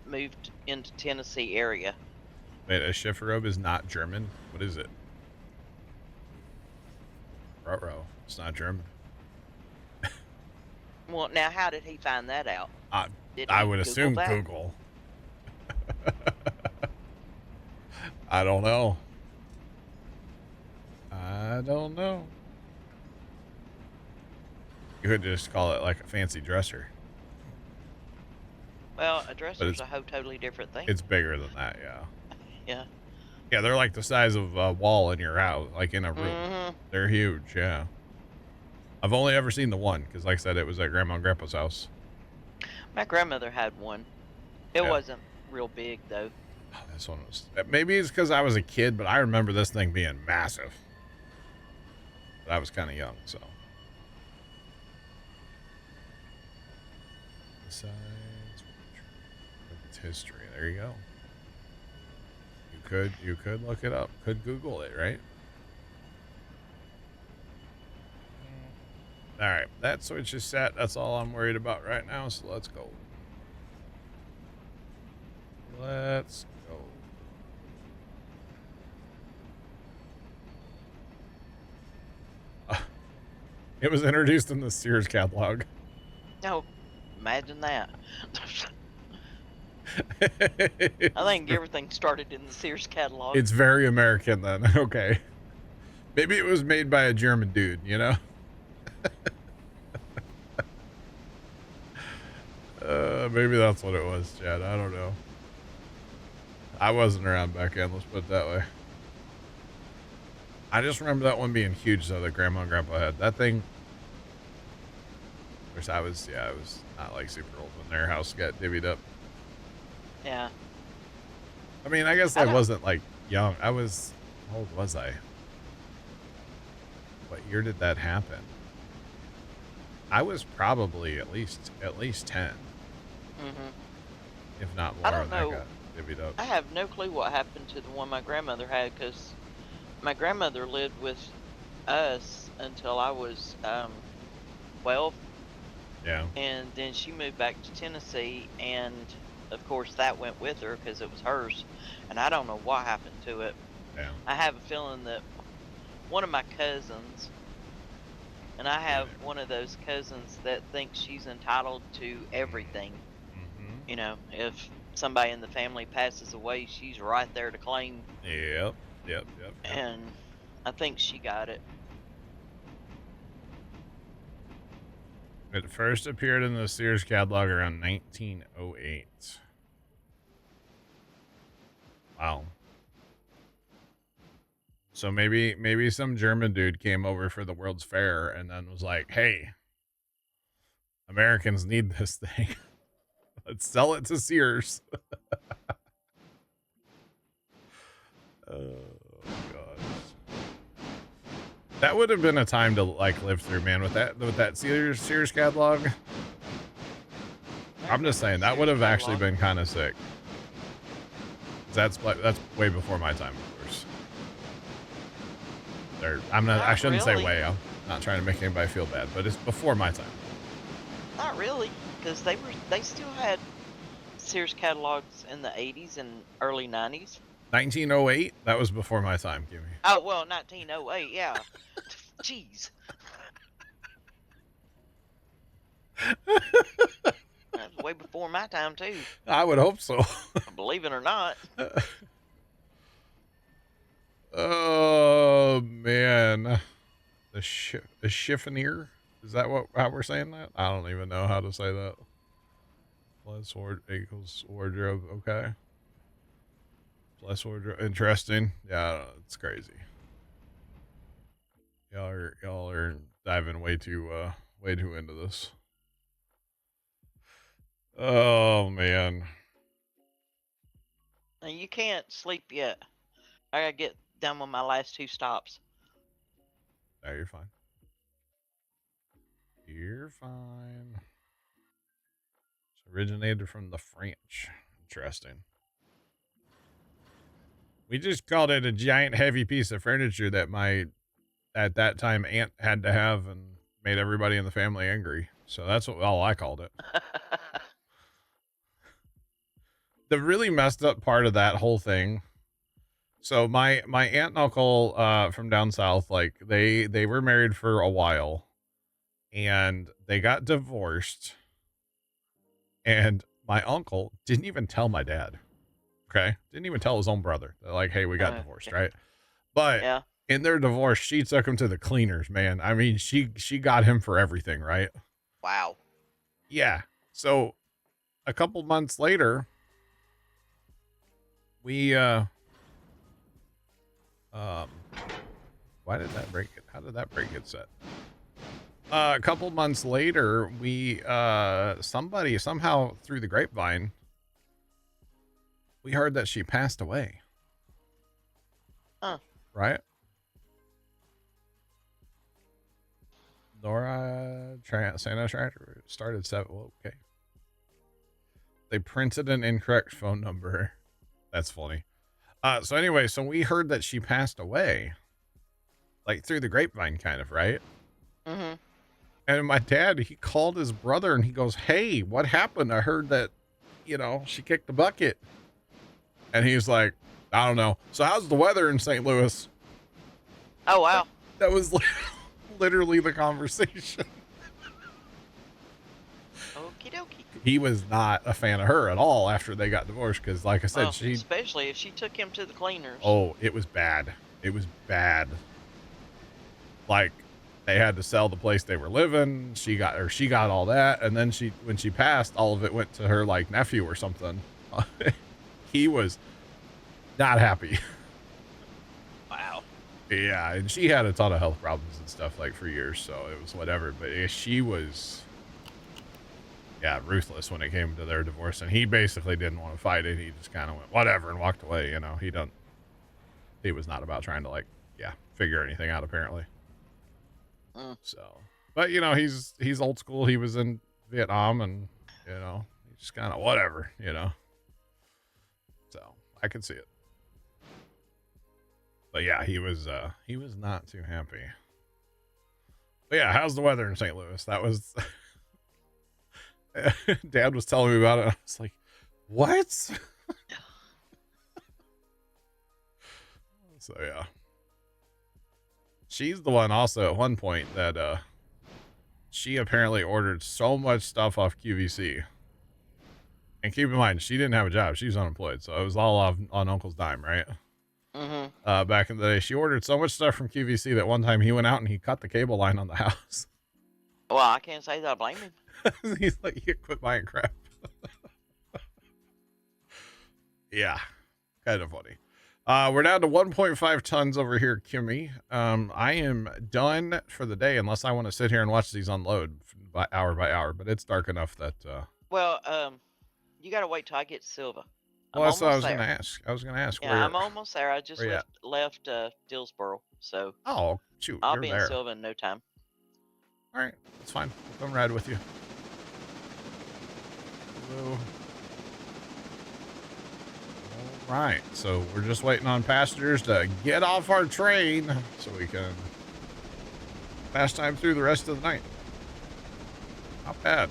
moved into Tennessee area. Wait, a Schifferrobe is not German? What is it? Ruh-roh. It's not German. Well, now how did he find that out? I would assume Google. I don't know. You could just call it like a fancy dresser. Well, a dresser's a totally different thing. It's bigger than that, yeah. Yeah. Yeah, they're like the size of a wall in your house, like in a room. They're huge, yeah. I've only ever seen the one, because like I said, it was at Grandma and Grandpa's house. My grandmother had one. It wasn't real big, though. Oh, this one was... Maybe it's because I was a kid, but I remember this thing being massive. But I was kind of young, so... Besides... It's history. There you go. You could look it up. Could Google it, right? All right, that switch is set. That's all I'm worried about right now. So let's go. Let's go. It was introduced in the Sears catalog. Oh, imagine that. I think everything started in the Sears catalog. It's very American then. Okay. Maybe it was made by a German dude, you know? Maybe that's what it was, Chad. I don't know. I wasn't around back then, let's put it that way. I just remember that one being huge, though, that Grandma and Grandpa had. That thing... Of course, I was not, like, super old when their house got divvied up. Yeah. I mean, I guess I wasn't, like, young. How old was I? What year did that happen? I was probably at least 10. Mm-hmm. If not more. I don't know. Got divvied up. I have no clue what happened to the one my grandmother had, because my grandmother lived with us until I was 12. Yeah. And then she moved back to Tennessee, and of course that went with her because it was hers. And I don't know what happened to it. Yeah. I have a feeling that one of my cousins, and I have one of those cousins that thinks she's entitled to everything. Mm-hmm. You know, if somebody in the family passes away, she's right there to claim. Yep. And I think she got it. It first appeared in the Sears catalog around 1908. Wow. So maybe some German dude came over for the World's Fair and then was like, "Hey, Americans need this thing. Let's sell it to Sears." Oh gosh. That would have been a time to like live through, man, with that Sears catalog. I'm just saying that would have actually been kind of sick. That's way before my time, of course. I shouldn't say way. I'm not trying to make anybody feel bad, but it's before my time. Not really, because they still had Sears catalogs in the 80s and early 90s. 1908? That was before my time, Kimmy. Oh, well, 1908, yeah. Jeez. That's way before my time, too. I would hope so. Believe it or not. Oh, man. The chiffonier? Is that how we're saying that? I don't even know how to say that. Plus equals wardrobe. Okay. Plus wardrobe. Interesting. Yeah, it's crazy. Y'all are diving way too into this. Oh man. Now, you can't sleep yet. I gotta get done with my last 2 stops. No, you're fine. You're fine. It's originated from the French. Interesting. We just called it a giant heavy piece of furniture that my, at that time, aunt had to have and made everybody in the family angry. So that's all I called it. The really messed up part of that whole thing. So my aunt and uncle from down south, like they were married for a while and they got divorced. And my uncle didn't even tell my dad. Okay. Didn't even tell his own brother. They're like, hey, we got divorced, right? But yeah, in their divorce, she took him to the cleaners, man. I mean, she got him for everything, right? Wow. Yeah. So a couple months later, we why did that break it? How did that break it set? A couple months later, we somebody somehow through the grapevine, we heard that she passed away. Huh. Right? Laura Santa Tractor started 7. Well, okay. They printed an incorrect phone number. That's funny. So anyway, so we heard that she passed away. Like through the grapevine, kind of, right? Mm-hmm. And my dad, he called his brother and he goes, hey, what happened? I heard that, she kicked the bucket. And he's like, I don't know. So how's the weather in St. Louis? Oh, wow. That was literally the conversation. Okie dokie. He was not a fan of her at all after they got divorced. Because like I said, especially if she took him to the cleaners. Oh, it was bad. It was bad. Like, they had to sell the place they were living. She got all that. And then when she passed, all of it went to her like nephew or something. He was not happy. Wow. Yeah. And she had a ton of health problems and stuff like for years. So it was whatever, but she was, ruthless when it came to their divorce. And he basically didn't want to fight it. He just kind of went whatever and walked away. He was not about trying to figure anything out apparently. So But you know, he's old school. He was in Vietnam, and you know, he's just kind of whatever, you know. So I could see it. But yeah, he was not too happy. But yeah, how's the weather in St. Louis? That was Dad was telling me about it. I was like, what? So yeah. She's the one also at one point that she apparently ordered so much stuff off QVC. And keep in mind, she didn't have a job. She was unemployed. So it was all on Uncle's dime, right? Mm-hmm. Back in the day, she ordered so much stuff from QVC that one time he went out and he cut the cable line on the house. Well, I can't say that I blame him. He's like, you quit buying crap. Yeah, kind of funny. We're down to 1.5 tons over here, Kimmy. I am done for the day unless I want to sit here and watch these unload by hour, but it's dark enough that well, you gotta wait till I get Silva. Well, that's what I was gonna ask. Yeah, I'm almost there. I just left Dillsboro, so oh shoot, I'll be in Silva in no time. All right, that's fine. I'll come ride with you. Hello. All right, so we're just waiting on passengers to get off our train so we can pass time through the rest of the night. Not bad.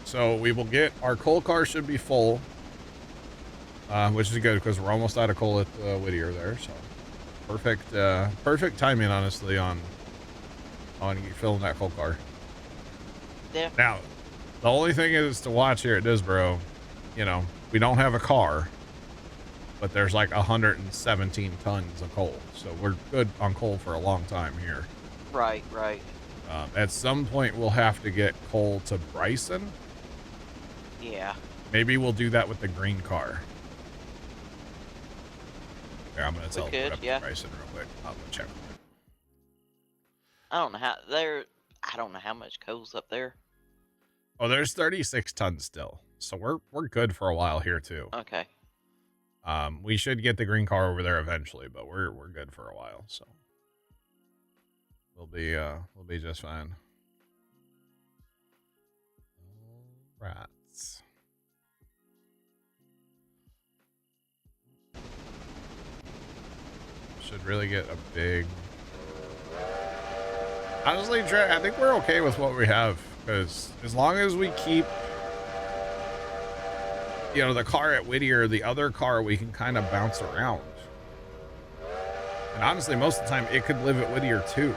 So we will get our coal car should be full, which is good because we're almost out of coal at Whittier there. So perfect timing, honestly, on filling that coal car. Yeah. Now, the only thing is to watch here at Disboro, you know, we don't have a car, but there's like 117 tons of coal. So we're good on coal for a long time here. Right. At some point, we'll have to get coal to Bryson. Yeah. Maybe we'll do that with the green car. Here, I'm going to tell Bryson real quick. I'll go check with it. I don't know how much coal's up there. Oh, there's 36 tons still. So we're good for a while here too. Okay. We should get the green car over there eventually, but we're good for a while, so we'll be just fine. All right. Should really get a big. Honestly, Trey, I think we're okay with what we have because as long as we keep, you know, the car at Whittier, the other car we can kind of bounce around. And honestly, most of the time it could live at Whittier too,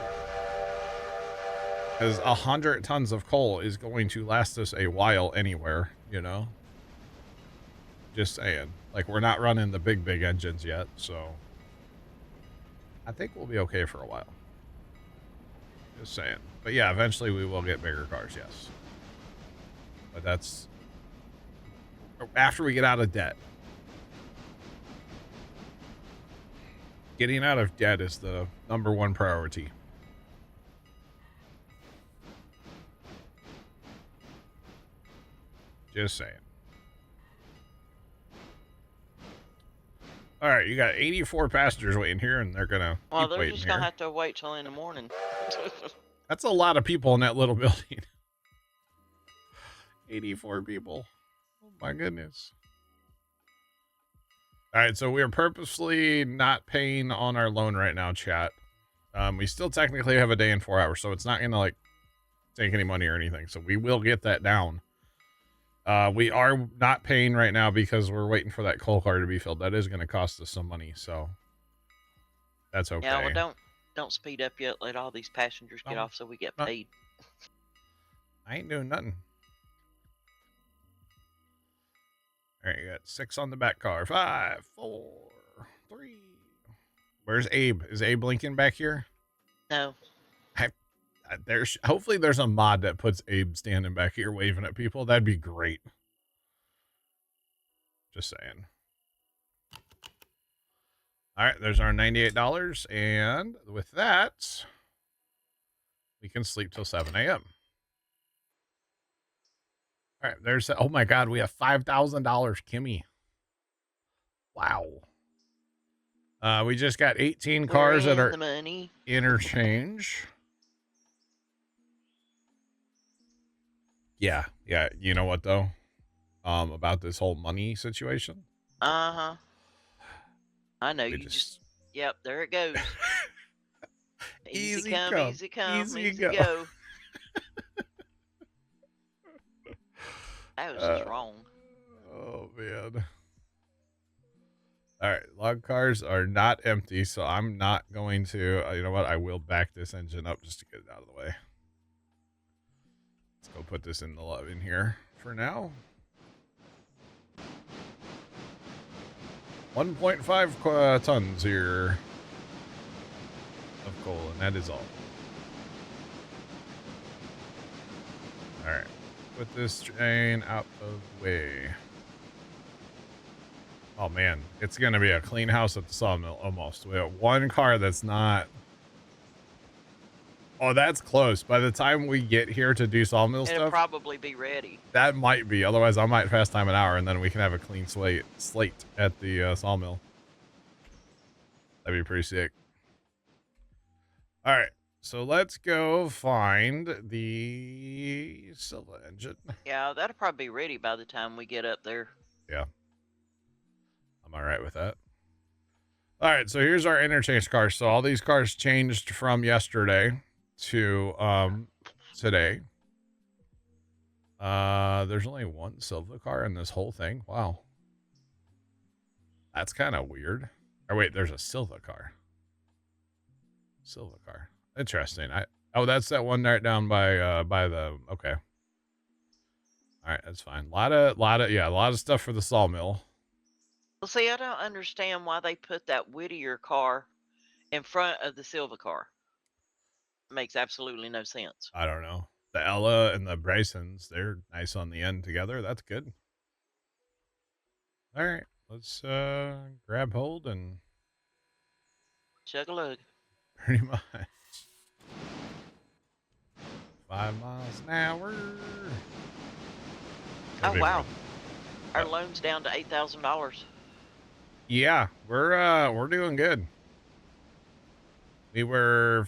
because 100 tons of coal is going to last us a while anywhere. You know, just saying. Like, we're not running the big engines yet, so I think we'll be okay for a while. Just saying. But yeah, eventually we will get bigger cars, yes. But that's after we get out of debt. Getting out of debt is the #1 priority. Just saying. All right, you got 84 passengers waiting here, and they're gonna. Well, they're just gonna have to wait till in the morning. That's a lot of people in that little building. 84 people. Oh my goodness. All right, so we are purposely not paying on our loan right now, chat. We still technically have a day and 4 hours, so it's not gonna like take any money or anything. So we will get that down. We are not paying right now because we're waiting for that coal car to be filled. That is going to cost us some money, so that's okay. Yeah, well, don't speed up yet. Let all these passengers get off so we get paid. I ain't doing nothing. All right, you got 6 on the back car. 5, 4, 3. Where's Abe? Is Abe Lincoln back here? No. Hopefully there's a mod that puts Abe standing back here waving at people. That'd be great. Just saying. All right, there's our $98, and with that, we can sleep till 7 a.m. All right, there's, oh my God, we have $5,000, Kimmy. Wow. We just got 18 cars that are interchange. Yeah. Yeah. You know what, though? About this whole money situation? Uh-huh. I know, We you just... Yep, there it goes. Easy Easy come, come, easy come, easy easy go. go. That was just wrong. Oh, man. All right, log cars are not empty, so I'm not going to. You know what? I will back this engine up just to get it out of the way. Let's go put this in here for now. 1.5 tons here of coal, and that is all. All right, put this train out of the way. Oh man, it's gonna be a clean house at the sawmill almost. We have one car that's not. Oh, that's close. By the time we get here to do sawmill It'll stuff, probably be ready. that might be. Otherwise, I might fast time an hour, and then we can have a clean slate at the sawmill. That'd be pretty sick. All right, so let's go find the Silva engine. Yeah, that'll probably be ready by the time we get up there. Yeah, I'm all right with that. All right, so here's our interchange cars. So all these cars changed from yesterday to today. There's only one Silva car in this whole thing. Wow. That's kind of weird. Or wait, there's a Silva car. Silva car. Interesting. Oh, that's that one right down by the okay. All right, that's fine. A lot of stuff for the sawmill. Well, see, I don't understand why they put that Whittier car in front of the Silva car. It makes absolutely no sense. I don't know. The Ella and the Brysons, they're nice on the end together. That's good. All right, let's grab hold and chug a lug. Pretty much. 5 miles an hour. Oh wow, our loan's down to $8,000. Yeah, we're doing good. We were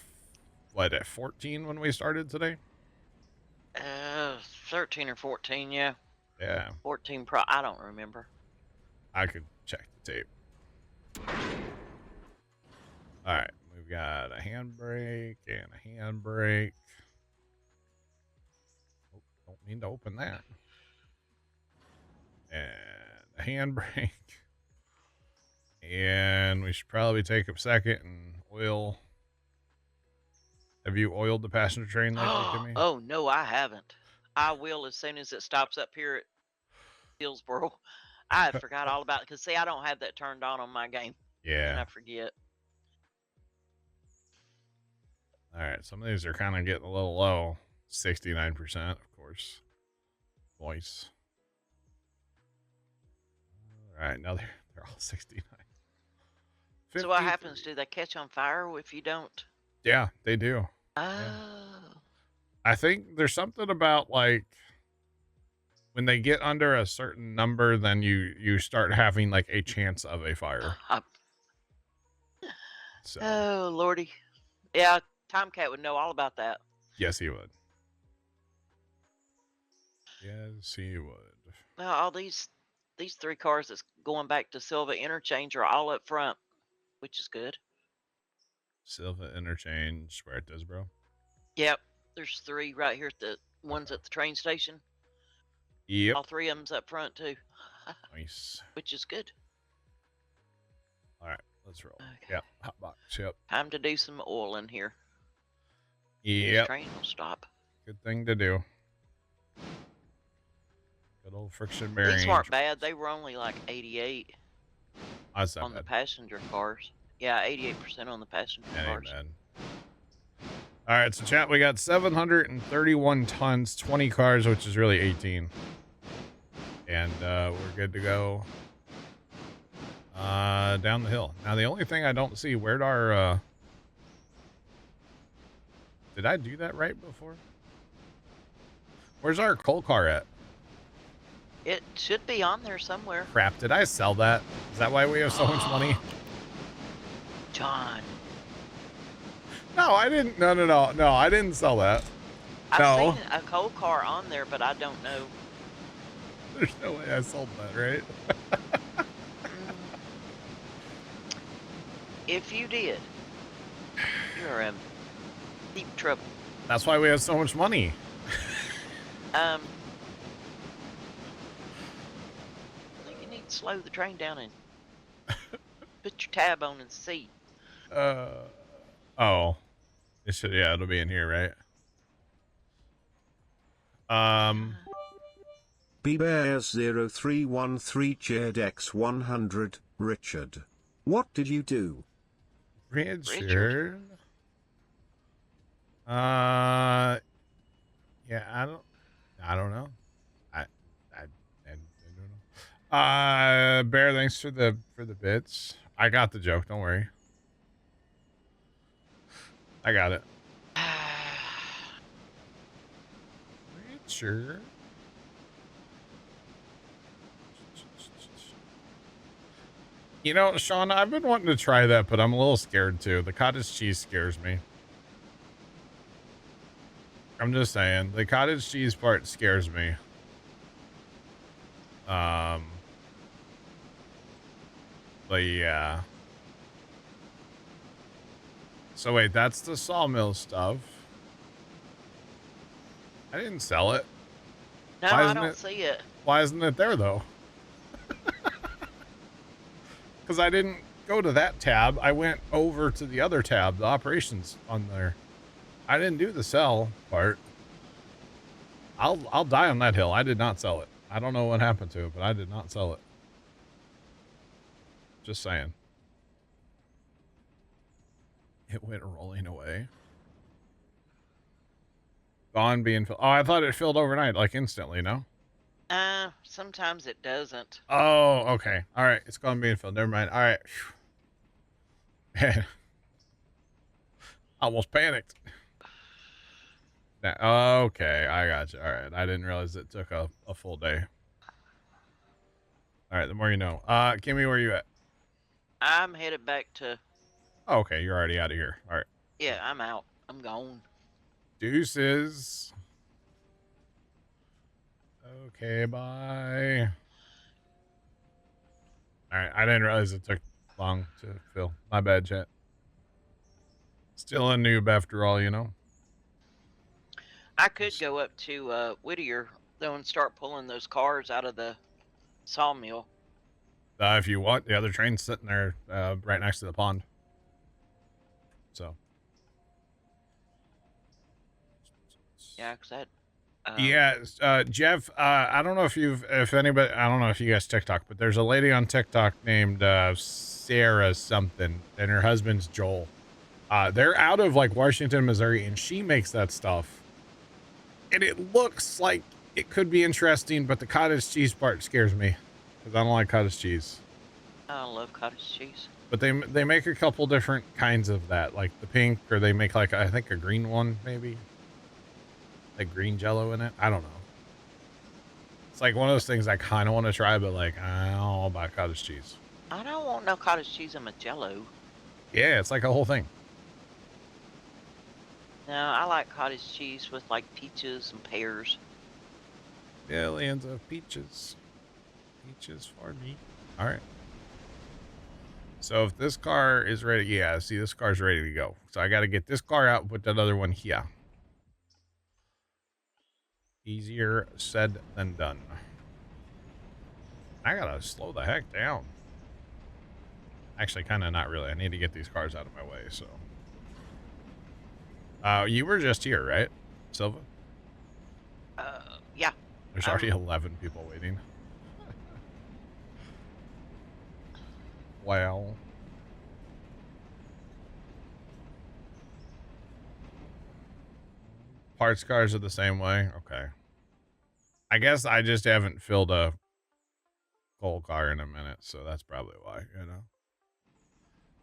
what at 14 when we started today. 13 or 14, yeah. Yeah. 14 pro. I don't remember. I could check the tape. All right, we've got a handbrake and a handbrake. Oh, don't mean to open that. And a handbrake. And we should probably take a second and oil. Have you oiled the passenger train lately, Kimmy? Oh, no, I haven't. I will as soon as it stops up here at Hillsboro. I forgot all about it because, see, I don't have that turned on my game. Yeah. And I forget. All right, some of these are kind of getting a little low. 69%, of course. Voice. All right, now they're all 69. So what happens? Do they catch on fire if you don't? Yeah, they do. Oh. Yeah. I think there's something about like when they get under a certain number, then you start having like a chance of a fire. So. Oh Lordy, yeah, Tomcat would know all about that. Yes, he would. Yes, he would. Well, all these 3 cars that's going back to Silva Interchange are all up front, which is good. Silva Interchange, where it does, bro? Yep, there's 3 right here at the ones at the train station. Yep. All 3 of them's up front too. Nice. Which is good. All right, let's roll. Okay. Yep, hot box. Yep. Time to do some oil in here. Yep. This train will stop. Good thing to do. Good old friction bearing. These weren't bad. They were only like 88 on the passenger cars. Yeah, 88% on the passenger cars. Bad. All right, so chat, we got 731 tons, 20 cars, which is really 18. And we're good to go down the hill. Now, the only thing I don't see, where'd our... Did I do that right before? Where's our coal car at? It should be on there somewhere. Crap, did I sell that? Is that why we have so much money? John. No, I didn't. No, I didn't sell that. I've seen a coal car on there, but I don't know. There's no way I sold that, right? If you did, you're in deep trouble. That's why we have so much money. I think you need to slow the train down and put your tab on and see. Oh. It should, yeah, it'll be in here, right? BBears0313 Chaired X100, Richard. What did you do? Richard? Yeah, I don't know. I don't know. Bear, thanks for the bits. I got the joke, don't worry. I got it. Richard. You know, Sean, I've been wanting to try that, but I'm a little scared too. The cottage cheese scares me. I'm just saying, the cottage cheese part scares me. But yeah. So wait, that's the sawmill stuff. I didn't sell it. No, I don't see it. Why isn't it there though? Because I didn't go to that tab. I went over to the other tab, the operations on there. I didn't do the sell part. I'll die on that hill. I did not sell it. I don't know what happened to it, but I did not sell it. Just saying. It went rolling away. Gone being filled. Oh, I thought it filled overnight, like instantly, no? Sometimes it doesn't. Oh, okay. All right. It's gone being filled. Never mind. All right. Almost panicked. Okay, I got you. All right. I didn't realize it took a full day. All right. The more you know. Kimmy, where you at? I'm headed back to... Oh, okay. You're already out of here. All right. Yeah, I'm out. I'm gone. Deuces. Okay, bye. All right. I didn't realize it took long to fill. My bad, chat. Still a noob after all, you know? I could go up to Whittier, though, and start pulling those cars out of the sawmill. If you want, the other train's sitting there right next to the pond. So. Yeah, because that... Yeah, Jeff, I don't know if anybody, I don't know if you guys TikTok, but there's a lady on TikTok named Sarah something, and her husband's Joel. They're out of like Washington, Missouri, and she makes that stuff. And it looks like it could be interesting, but the cottage cheese part scares me because I don't like cottage cheese. I love cottage cheese. But they make a couple different kinds of that, like the pink, or they make like, I think a green one, maybe. Like green jello in it. I don't know. It's like one of those things I kind of want to try, but like, I don't know about cottage cheese. I don't want no cottage cheese in my jello. Yeah, it's like a whole thing. No, I like cottage cheese with like peaches and pears. Billions of peaches. Peaches for me. All right. So if this car is ready, yeah, see, this car's ready to go. So I got to get this car out and put that other one here. Easier said than done. I gotta slow the heck down. Actually, kind of not really. I need to get these cars out of my way, so. You were just here, right, Silva? Yeah. There's already 11 people waiting. Well. Parts cars are the same way. Okay. I guess I just haven't filled a coal car in a minute, so that's probably why, you know.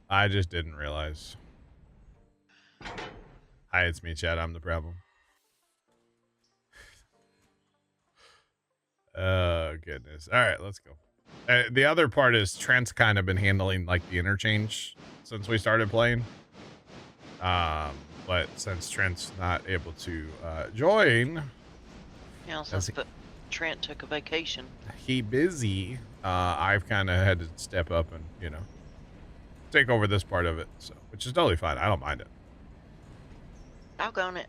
I just didn't realize. Hi, it's me, Chad. I'm the problem. Oh, goodness. All right, let's go. The other part is Trent's kind of been handling like the interchange since we started playing. But since Trent's not able to join, Yeah, since Trent took a vacation. He busy. I've kind of had to step up and, you know, take over this part of it, so which is totally fine. I don't mind it. Doggone it.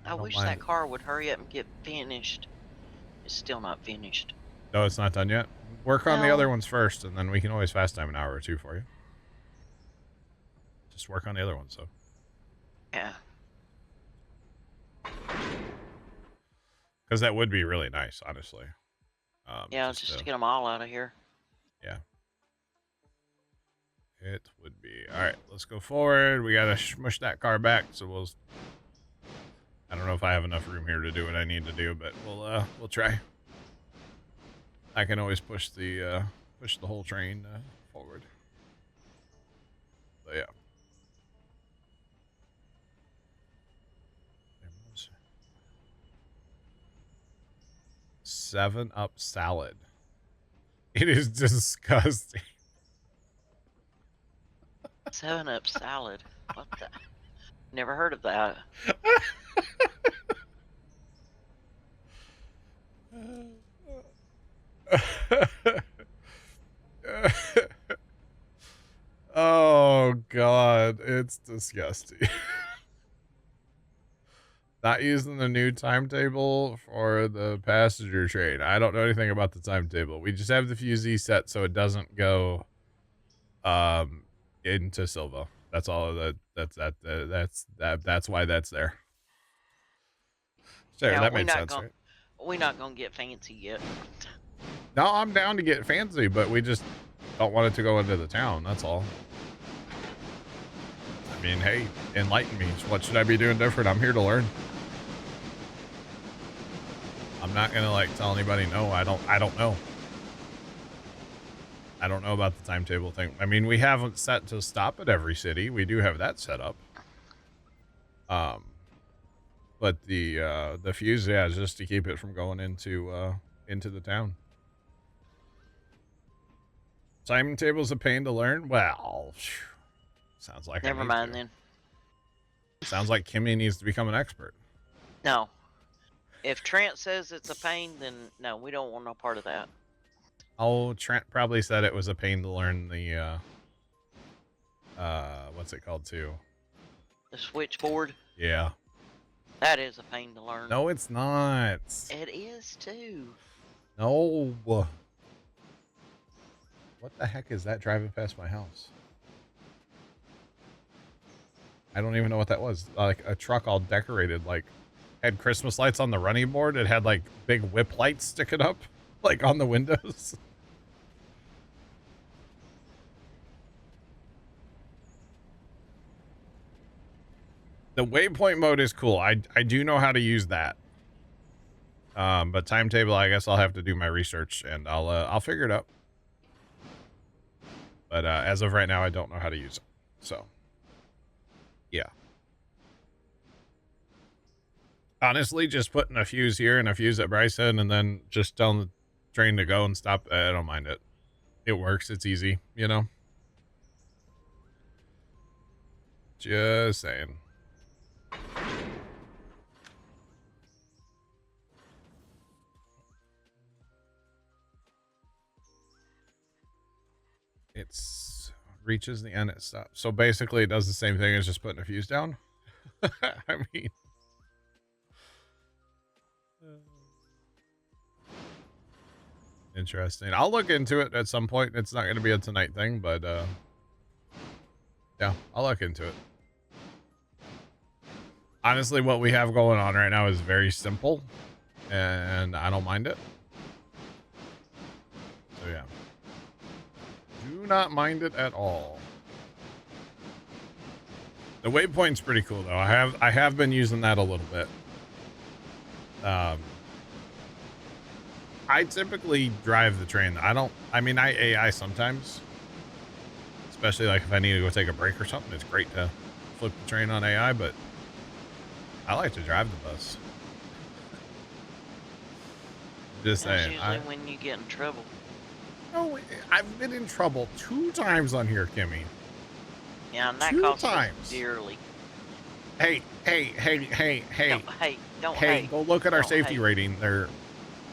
I wish that car would hurry up and get finished. It's still not finished. No, it's not done yet? Work on the other ones first, and then we can always fast time an hour or two for you. Just work on the other ones, though. Yeah. Because that would be really nice, honestly. Yeah, just to get them all out of here. Yeah. It would be. All right, let's go forward. We got to smush that car back, so we'll... I don't know if I have enough room here to do what I need to do, but we'll try. I can always push the whole train forward. But yeah. 7-Up salad. It is disgusting. 7-Up salad. What the? Never heard of that. Oh God, it's disgusting. Not using the new timetable for the passenger train. I don't know anything about the timetable. We just have the fusee set so it doesn't go into Silva. That's all that's why that's there. Sure, yeah, that made sense, right? We're not gonna get fancy yet. No, I'm down to get fancy, but we just don't want it to go into the town, that's all. I mean, hey, enlighten me. What should I be doing different? I'm here to learn. I'm not gonna like tell anybody no, I don't know. I don't know about the timetable thing. I mean, we haven't set to stop at every city. We do have that set up. But the fuse, yeah, is just to keep it from going into the town. Timetable's a pain to learn. Well, sounds like never mind then. Sounds like Kimmy needs to become an expert. No. If Trent says it's a pain, then no, we don't want no part of that. Oh, Trent probably said it was a pain to learn the what's it called too? The switchboard? Yeah. That is a pain to learn. No, it's not. It is too. No. What the heck is that driving past my house? I don't even know what that was. Like a truck all decorated, like had Christmas lights on the running board. It had like big whip lights sticking up, like on the windows. The waypoint mode is cool. I do know how to use that. But timetable, I guess I'll have to do my research and I'll figure it out. But as of right now, I don't know how to use it. So, yeah. Honestly, just putting a fuse here and a fuse at Bryson and then just telling the train to go and stop, I don't mind it. It works. It's easy, you know? Just saying. It's reaches the end, it stops. So basically it does the same thing as just putting a fuse down. I mean, interesting. I'll look into it at some point. It's not going to be a tonight thing, but yeah, I'll look into it. Honestly, what we have going on right now is very simple, and I don't mind it. So yeah, do not mind it at all. The waypoint's pretty cool though. I have been using that a little bit. I typically drive the train. I mean, I AI sometimes, especially like if I need to go take a break or something. It's great to flip the train on AI, but I like to drive the bus. Just saying. That's usually when you get in trouble. No, I've been in trouble 2 times on here, Kimmy. Yeah, and that costs us dearly. Hey, Don't go look at our don't safety rating there,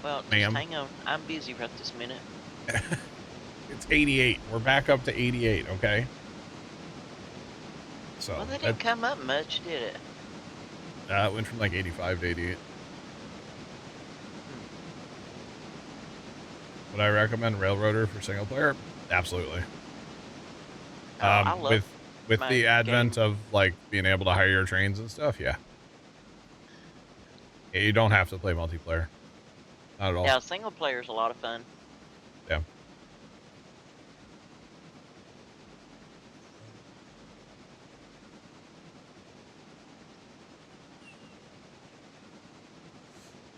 Well, just ma'am. hang on. I'm busy right this minute. It's 88. We're back up to 88, okay? So Well, that didn't come up much, did it? It went from like 85 to 88. Would I recommend Railroader for single player? Absolutely. I love with the advent of like being able to hire your trains and stuff, yeah. You don't have to play multiplayer. Not at all. Yeah, single player is a lot of fun. Yeah.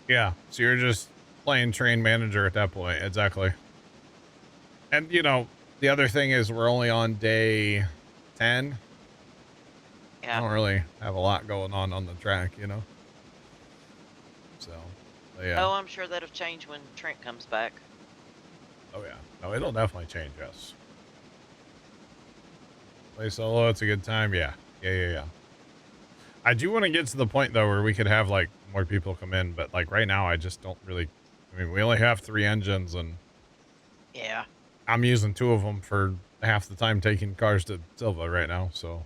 Yeah, so you're just playing train manager at that point. Exactly. And, you know, the other thing is we're only on day 10. Yeah. I don't really have a lot going on the track, you know? So, yeah. Oh, I'm sure that'll change when Trent comes back. Oh, yeah. No, it'll definitely change, yes. Play solo, it's a good time. Yeah. Yeah. I do want to get to the point, though, where we could have, like, more people come in. But, like, right now, I just don't really... I mean, we only have 3 engines, and... Yeah. I'm using 2 of them for half the time taking cars to Silva right now, so...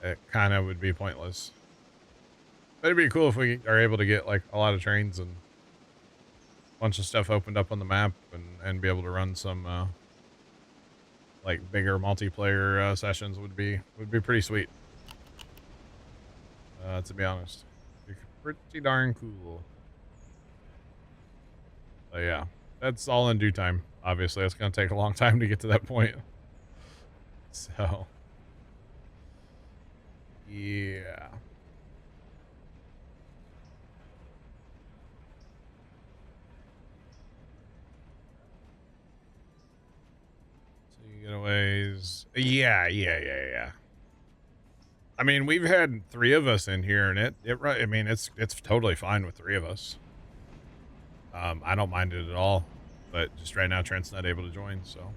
It kind of would be pointless. But it'd be cool if we are able to get, like, a lot of trains and... a bunch of stuff opened up on the map, and be able to run some, like, bigger multiplayer, sessions would be pretty sweet. To be honest. Be pretty darn cool. But yeah, that's all in due time. Obviously, it's going to take a long time to get to that point. So, yeah. So getaways. Yeah. I mean, we've had 3 of us in here, and I mean, it's totally fine with 3 of us. I don't mind it at all, but just right now Trent's not able to join, so.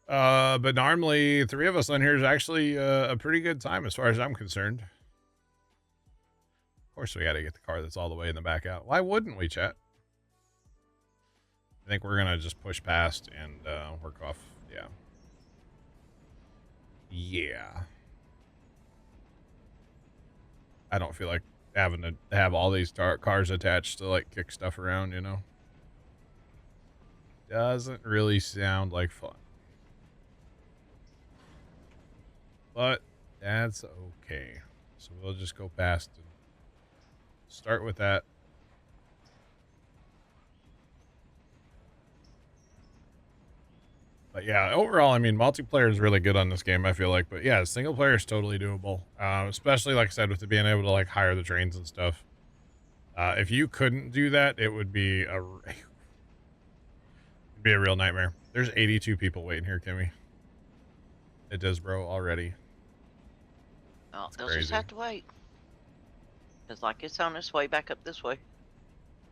But normally 3 of us on here is actually a pretty good time as far as I'm concerned. Of course, we got to get the car that's all the way in the back out. Why wouldn't we, chat? I think we're going to just push past and work off. Yeah. I don't feel like having to have all these cars attached to, like, kick stuff around, you know? Doesn't really sound like fun. But that's okay. So we'll just go past and start with that. But yeah, overall, I mean, multiplayer is really good on this game, I feel like. But yeah, single player is totally doable. Especially, like I said, with being able to, like, hire the trains and stuff. If you couldn't do that, it would be a real nightmare. There's 82 people waiting here, Kimmy. It does, bro, already. Oh, they'll just have to wait. It's like it's on its way back up this way.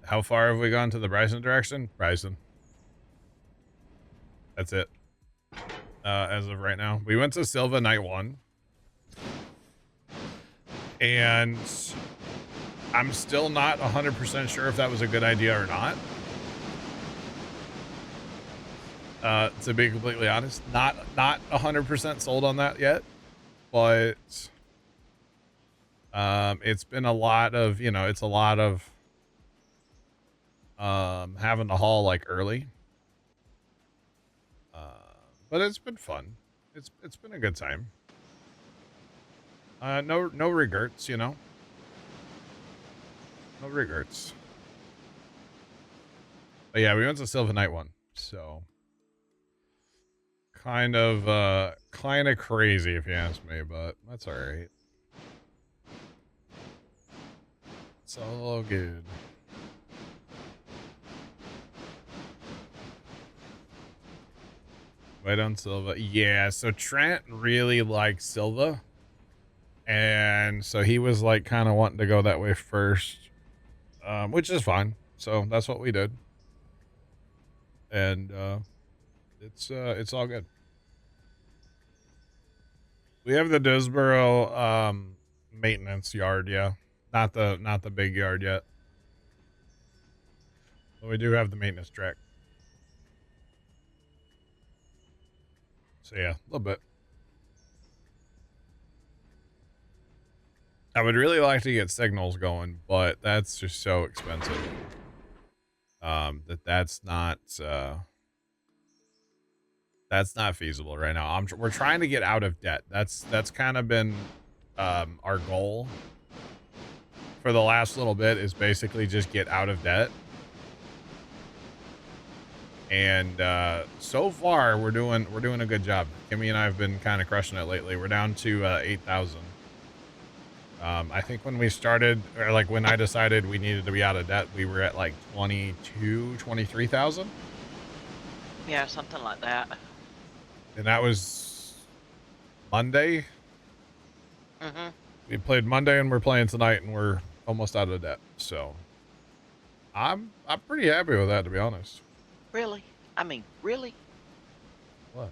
How far have we gone to the Bryson direction? Bryson. That's it. As of right now. We went to Silva night 1. And I'm still not 100% sure if that was a good idea or not. To be completely honest, not 100% sold on that yet, but it's been a lot of, you know, it's a lot of having to haul, like, early. But it's been fun. It's been a good time. No regrets, you know. No regrets. But yeah, we went to Silva night 1, so kind of crazy if you ask me, but that's all right. It's all good. Wait on Silva. Yeah, so Trent really likes Silva. And so he was, like, kind of wanting to go that way first. Which is fine. So that's what we did. And it's all good. We have the Disboro maintenance yard, yeah. Not the big yard yet. But we do have the maintenance track. So yeah, a little bit. I would really like to get signals going, but that's just so expensive. That's not feasible right now. We're trying to get out of debt. That's kind of been our goal for the last little bit, is basically just get out of debt. And so far we're doing a good job. Kimmy and I have been kind of crushing it lately. We're down to 8,000. I think when we started, or like when I decided we needed to be out of debt, we were at like 23,000. Yeah, something like that. And that was Monday. Mm-hmm. We played Monday and we're playing tonight, and we're almost out of debt. So I'm pretty happy with that, to be honest. Really? I mean, really? What?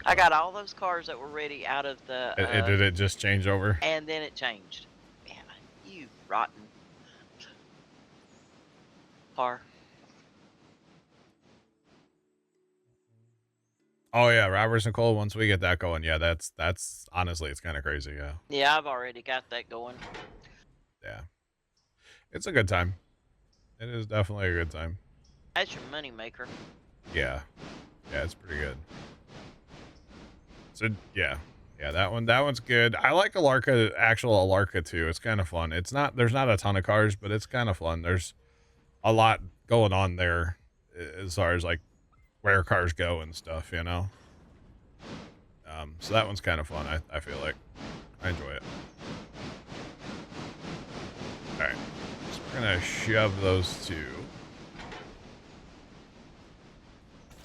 I got all those cars that were ready out of the... did it just change over? And then it changed. Man, you rotten car. Oh yeah, Roberts and Cole, once we get that going, yeah, that's honestly, it's kind of crazy, yeah. Yeah, I've already got that going. Yeah. It's a good time. It is definitely a good time. That's your money maker. Yeah. Yeah, it's pretty good. So yeah, that one's good. I like actual Alarka too. It's kind of fun. There's not a ton of cars, but it's kind of fun. There's a lot going on there as far as like where cars go and stuff, you know. So that one's kind of fun. I feel like I enjoy it. All right, so we're gonna shove those two.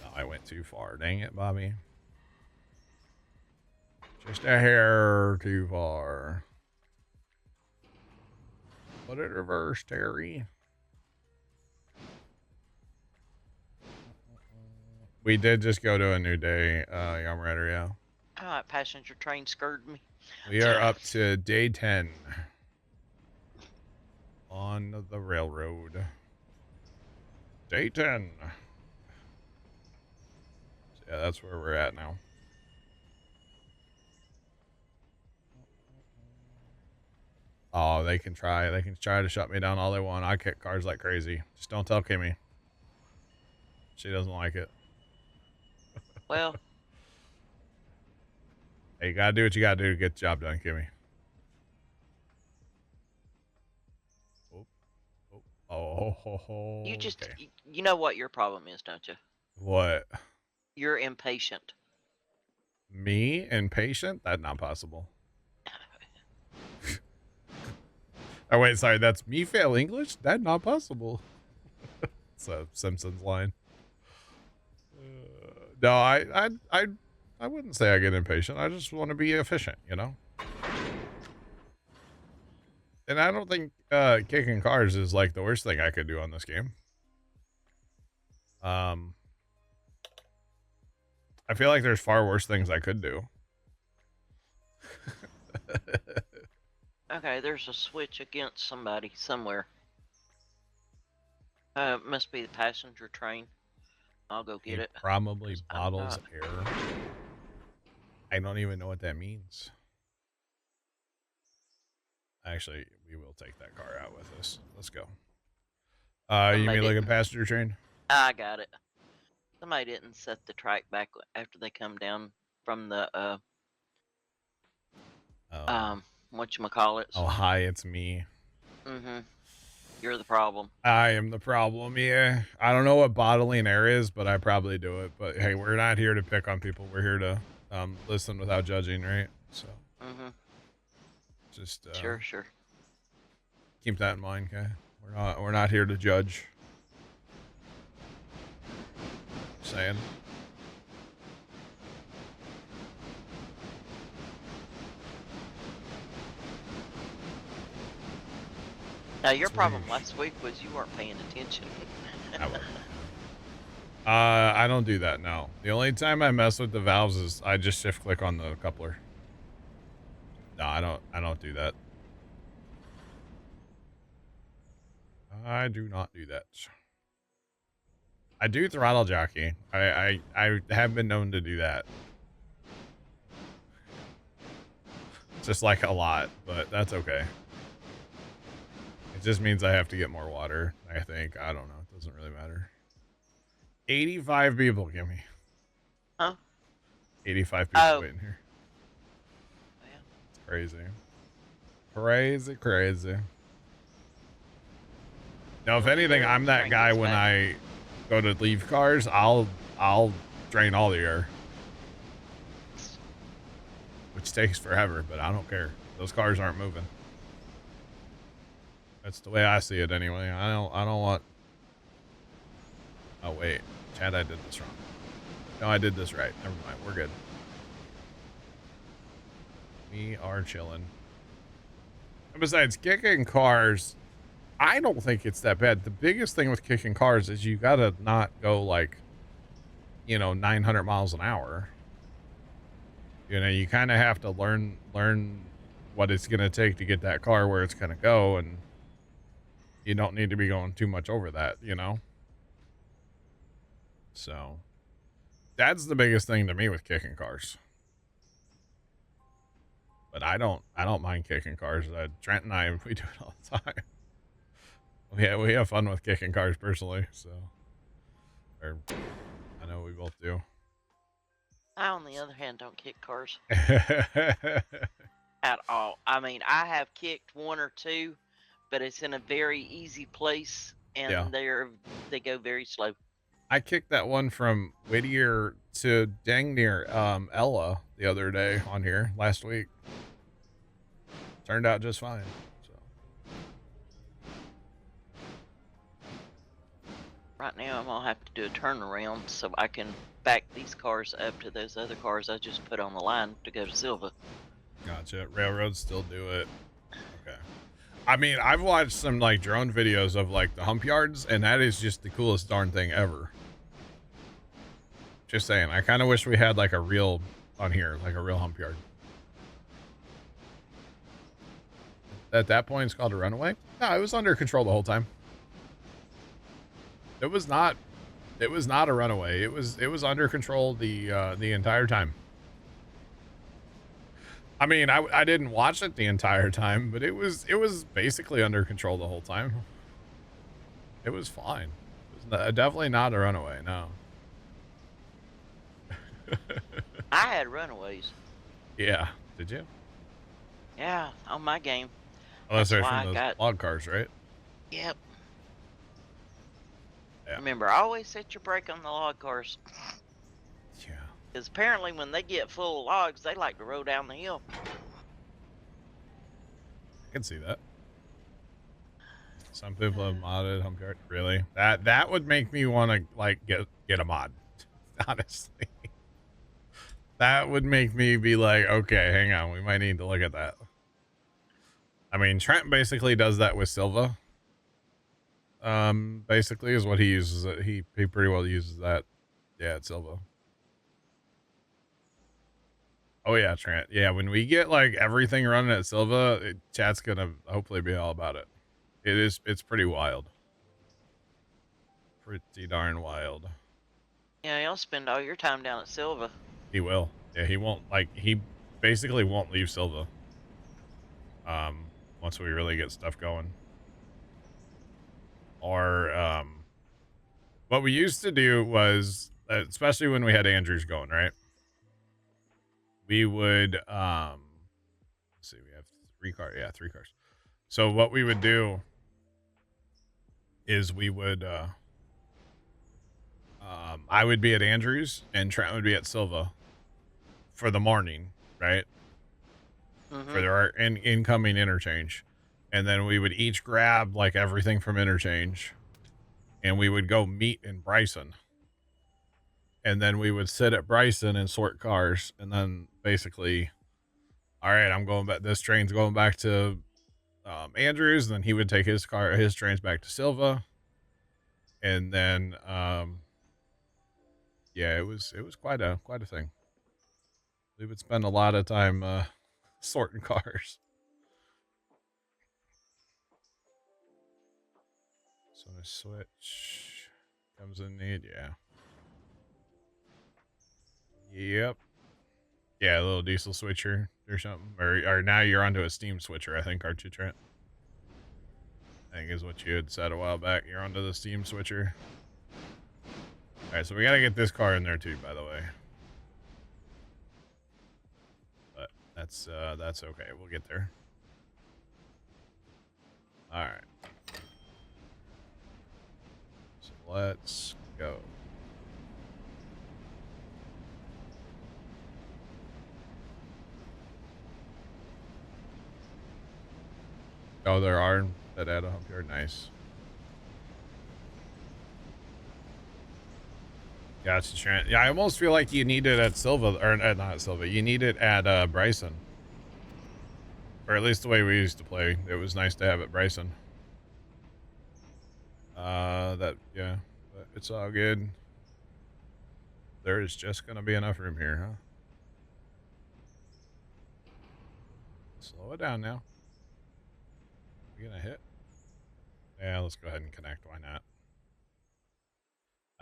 Oh, I went too far. Dang it, Bobby. Just a hair too far. Put it reverse, Terry. We did just go to a new day, Yamrider, yeah. Oh, that passenger train scared me. We are up to day 10 on the railroad. Day 10. So yeah, that's where we're at now. Oh, they can try to shut me down all they want. I kick cars like crazy. Just don't tell Kimmy. She doesn't like it. Well, hey, you gotta do what you gotta do to get the job done, Kimmy. Oh. you just, okay. you know what your problem is, don't you? What? You're impatient. Me? Impatient? That's not possible. Oh, wait, sorry. That's me fail English? That's not possible. It's a Simpsons line. No, I wouldn't say I get impatient. I just want to be efficient, you know? And I don't think kicking cars is like the worst thing I could do on this game. I feel like there's far worse things I could do. Okay, there's a switch against somebody somewhere. It must be the passenger train. I'll go get it. Probably bottles air. I don't even know what that means. Actually, we will take that car out with us. Let's go. You mean like a passenger train? I got it. Somebody didn't set the track back after they come down from the whatchamacallits. Oh, hi, it's me. Mm-hmm. You're the problem. I am the problem, yeah. I don't know what bottling air is, but I probably do it. But hey, we're not here to pick on people. We're here to listen without judging, right? So just sure. Keep that in mind, okay? We're not here to judge. Just saying. Now, your problem last week was you weren't paying attention. I wasn't. I don't do that, no. The only time I mess with the valves is I just shift click on the coupler. No, I don't do that. I do not do that. I do throttle jockey. I have been known to do that. Just like a lot, but that's okay. It just means I have to get more water, I think. I don't know. It doesn't really matter. 85 people, give me. Huh? 85 people waiting here. Yeah. It's crazy. Crazy, crazy. Now, if anything, I'm that guy when I go to leave cars, I'll drain all the air. Which takes forever, but I don't care. Those cars aren't moving. That's the way I see it anyway. I don't want. Oh wait, Chad, I did this wrong. No, I did this right. Never mind. We're good. We are chilling. And besides kicking cars, I don't think it's that bad. The biggest thing with kicking cars is you gotta not go like, 900 miles an hour. You kind of have to learn what it's gonna take to get that car where it's gonna go, and you don't need to be going too much over that, So that's the biggest thing to me with kicking cars. But I don't mind kicking cars. Trent and I, we do it all the time. We have fun with kicking cars personally, so I know we both do. I, on the other hand, don't kick cars at all. I mean, I have kicked one or two, but it's in a very easy place, and they go very slow. I kicked that one from Whittier to dang near Ella the other day on here last week. Turned out just fine. So right now I'm gonna have to do a turnaround so I can back these cars up to those other cars I just put on the line to go to Silva. Gotcha. Railroads still do it. Okay. I mean, I've watched some like drone videos of like the hump yards, and that is just the coolest darn thing ever. Just saying. I kind of wish we had like a real on here, like a real hump yard. At that point, it's called a runaway. No, it was under control the whole time. It was not a runaway. It was under control the entire time. I mean, I didn't watch it the entire time, but it was basically under control the whole time. It was fine. It was definitely not a runaway. No. I had runaways. Yeah. Did you? Yeah, on my game. Unless they're from those log cars, right? Yep. Yeah. Remember, always set your brake on the log cars. Yeah. Because apparently when they get full of logs, they like to roll down the hill. I can see that. Some people have modded hump yard. Really? That would make me want to like get a mod. Honestly. That would make me be like, okay, hang on, we might need to look at that. I mean, Trent basically does that with Silva. Basically is what he uses it. He pretty well uses that. Yeah, at Silva. Oh yeah, Trent. Yeah, when we get like everything running at Silva, chat's gonna hopefully be all about it. It's pretty wild. Pretty darn wild. Yeah, you'll spend all your time down at Silva. He will. Yeah, he won't he basically won't leave Silva. Once we really get stuff going. Or what we used to do was, especially when we had Andrews going, right? We would let's see, we have 3 cars. Yeah, 3 cars. So what we would do is we would I would be at Andrews and Trent would be at Silva for the morning, right? For their incoming interchange. And then we would each grab like everything from interchange and we would go meet in Bryson. And then we would sit at Bryson and sort cars. And then basically, all right, I'm going back. This train's going back to Andrews. And then he would take his trains back to Silva. And then Yeah, it was quite a thing. We would spend a lot of time sorting cars. So a switch comes in need, yeah. Yep. Yeah, a little diesel switcher or something. Or now you're onto a steam switcher, I think, aren't you, Trent? I think is what you had said a while back. You're onto the steam switcher. Alright, so we gotta get this car in there too, by the way. But that's okay. We'll get there. Alright. So let's go. Oh, there are that add a hump yard. Nice. Gotcha, Trent. Yeah, I almost feel like you need it at Silva, or not at Silva. You need it at Bryson, or at least the way we used to play. It was nice to have it Bryson. Yeah, but it's all good. There is just gonna be enough room here, huh? Slow it down now. We gonna hit? Yeah, let's go ahead and connect. Why not?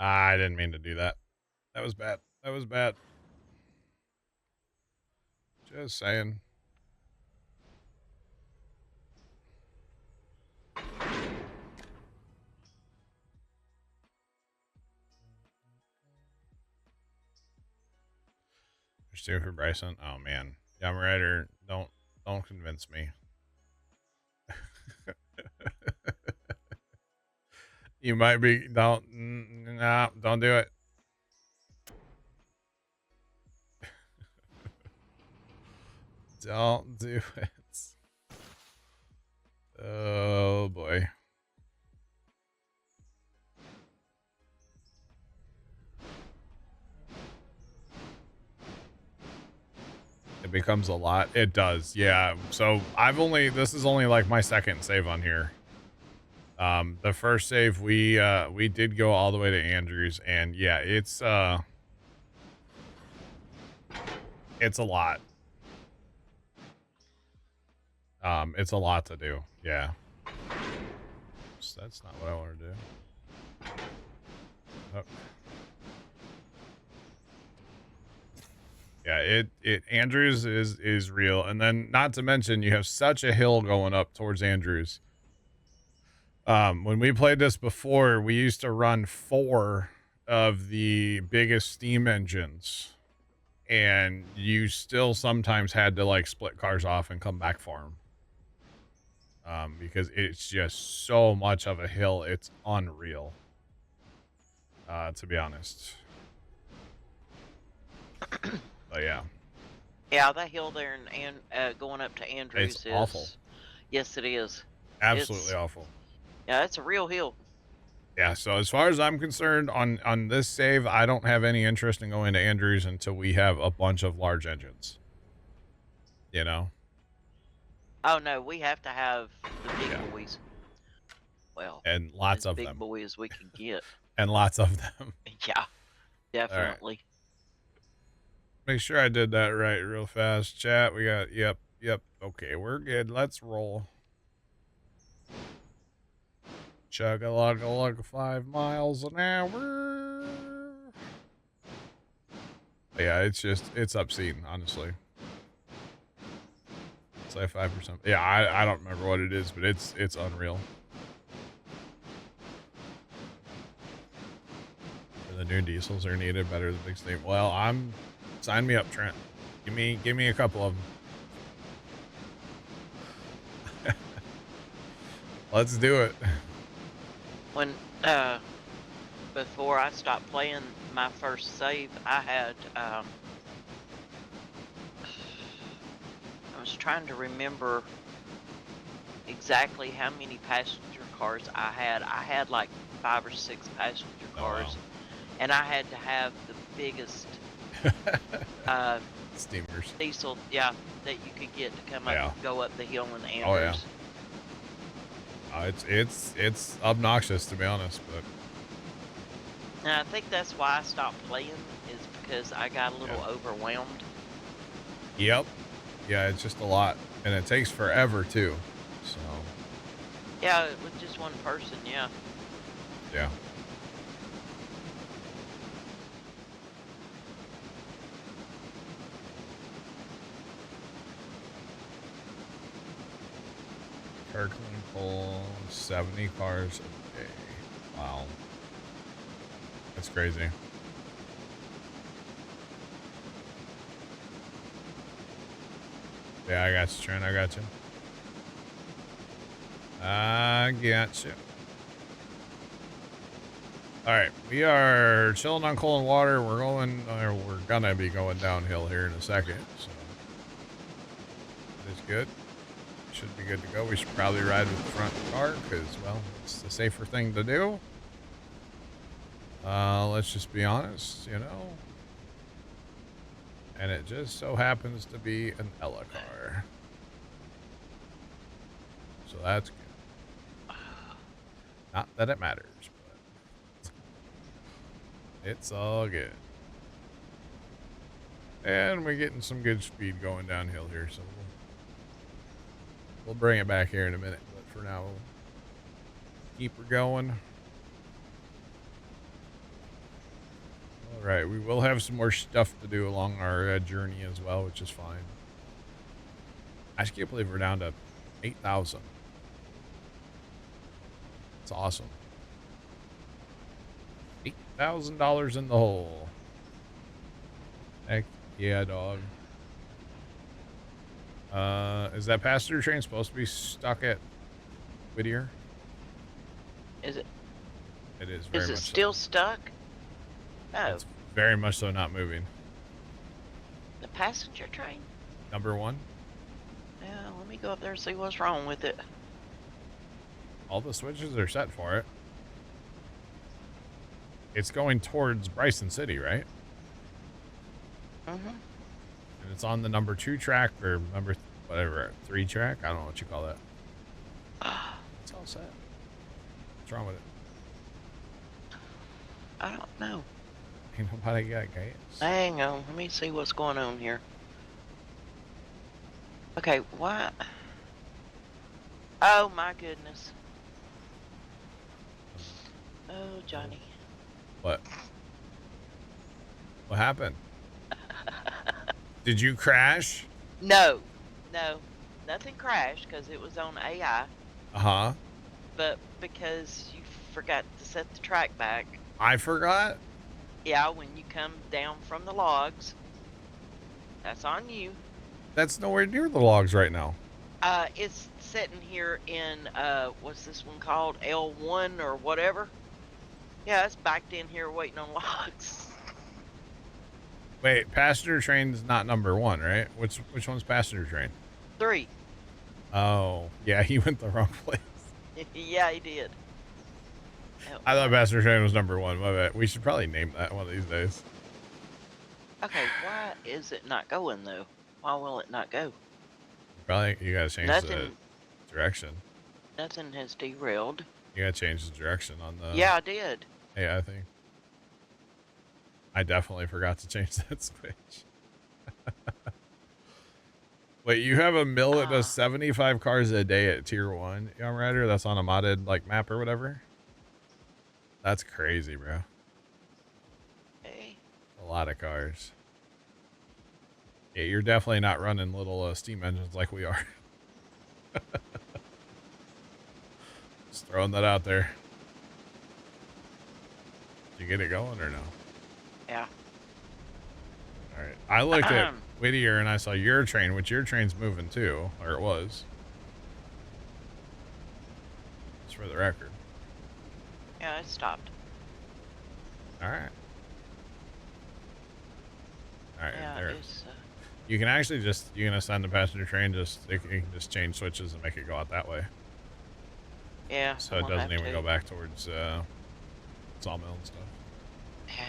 I didn't mean to do that. That was bad. That was bad. Just saying. You're steering for Bryson? Oh man. Yeah, I'm right. Don't convince me. You might be. Don't do it. Don't do it. Oh boy. It becomes a lot. It does. Yeah. So this is only like my second save on here. The first save we did go all the way to Andrews, and yeah, it's a lot. It's a lot to do. Yeah. So that's not what I want to do. Oh. Yeah, it Andrews is real, and then not to mention you have such a hill going up towards Andrews. When we played this before, we used to run 4 of the biggest steam engines, and you still sometimes had to like split cars off and come back for them. Because it's just so much of a hill, it's unreal. To be honest. But yeah. Yeah, that hill there and going up to Andrews is awful. Yes, it is. Absolutely awful. Yeah, it's a real hill. Yeah, so as far as I'm concerned, on this save, I don't have any interest in going to Andrews until we have a bunch of large engines. You know? Oh no, we have to have the big boys. Well, and lots of big them. Big boys we can get. And lots of them. Yeah, definitely. Right. Make sure I did that right real fast. Chat, we got, yep. Okay, we're good. Let's roll. Chug-a-lug-a-lug 5 miles an hour. But yeah, it's obscene, honestly. It's like 5%. Yeah, I don't remember what it is, but it's unreal. And the new diesels are needed better than big steam. Well, sign me up, Trent. Give me a couple of them. Let's do it. When before I stopped playing my first save, I had I was trying to remember exactly how many passenger cars I had. I had like 5 or 6 passenger cars. Wow. And I had to have the biggest steamers diesel, yeah, that you could get to come up, go up the hill in Andrews. Oh yeah. It's obnoxious, to be honest, but And I think that's why I stopped playing, is because I got a little overwhelmed. Yep. Yeah, it's just a lot. And it takes forever, too. So. Yeah, with just one person, yeah. Yeah. Kirkland pull 70 cars a day. Wow. That's crazy. Yeah, I got you, Trent. I got you. I got you. All right, we are chilling on coal and water. We're gonna be going downhill here in a second. So it's good. Should be good to go. We should probably ride with the front car because, well, it's the safer thing to do. Let's just be honest, you know. And it just so happens to be an Ella car. So that's good. Not that it matters, but it's all good. And we're getting some good speed going downhill here, so we'll bring it back here in a minute. But for now, we'll keep her going. All right, we will have some more stuff to do along our journey as well, which is fine. I just can't believe we're down to 8,000. It's awesome. $8,000 in the hole. Heck yeah, dog. Is that passenger train supposed to be stuck at Whittier? Is it? It is very much. Is it still stuck? Oh. It's very much so not moving. The passenger train? Number 1? Yeah, let me go up there and see what's wrong with it. All the switches are set for it. It's going towards Bryson City, right? Mm-hmm. And it's on the number 2 track or number whatever 3 track. I don't know what you call that. It's all set. What's wrong with it? I don't know. Ain't nobody got gas. Hang on, let me see what's going on here. Okay, why? Oh my goodness. Oh, Johnny. What? What happened? Did you crash? No, nothing crashed because it was on AI. Uh-huh. But because you forgot to set the track back. I forgot? Yeah, when you come down from the logs, that's on you. That's nowhere near the logs right now. It's sitting here in, what's this one called? L1 or whatever. Yeah, it's backed in here waiting on logs. Wait, passenger train's not number 1, right? Which one's passenger train? 3. Oh, yeah, he went the wrong place. Yeah, he did. I thought passenger train was number 1. My bad. We should probably name that one of these days. Okay, why is it not going though? Why will it not go? Probably you gotta change the direction. Nothing has derailed. You gotta change the direction on the. Yeah, I did. Yeah, I think. I definitely forgot to change that switch. Wait, you have a mill that does 75 cars a day at tier 1, Young Rider? That's on a modded like map or whatever? That's crazy, bro. Hey. A lot of cars. Yeah, you're definitely not running little steam engines like we are. Just throwing that out there. Did you get it going or no? Yeah. All right. I looked at Whittier and I saw your train, which your train's moving too, or it was. Just for the record. Yeah, it stopped. All right. All right. Yeah, there. it's, you can actually just, you can assign the passenger train, you can just change switches and make it go out that way. Yeah. So it doesn't even go back towards Sawmill and stuff. Yeah.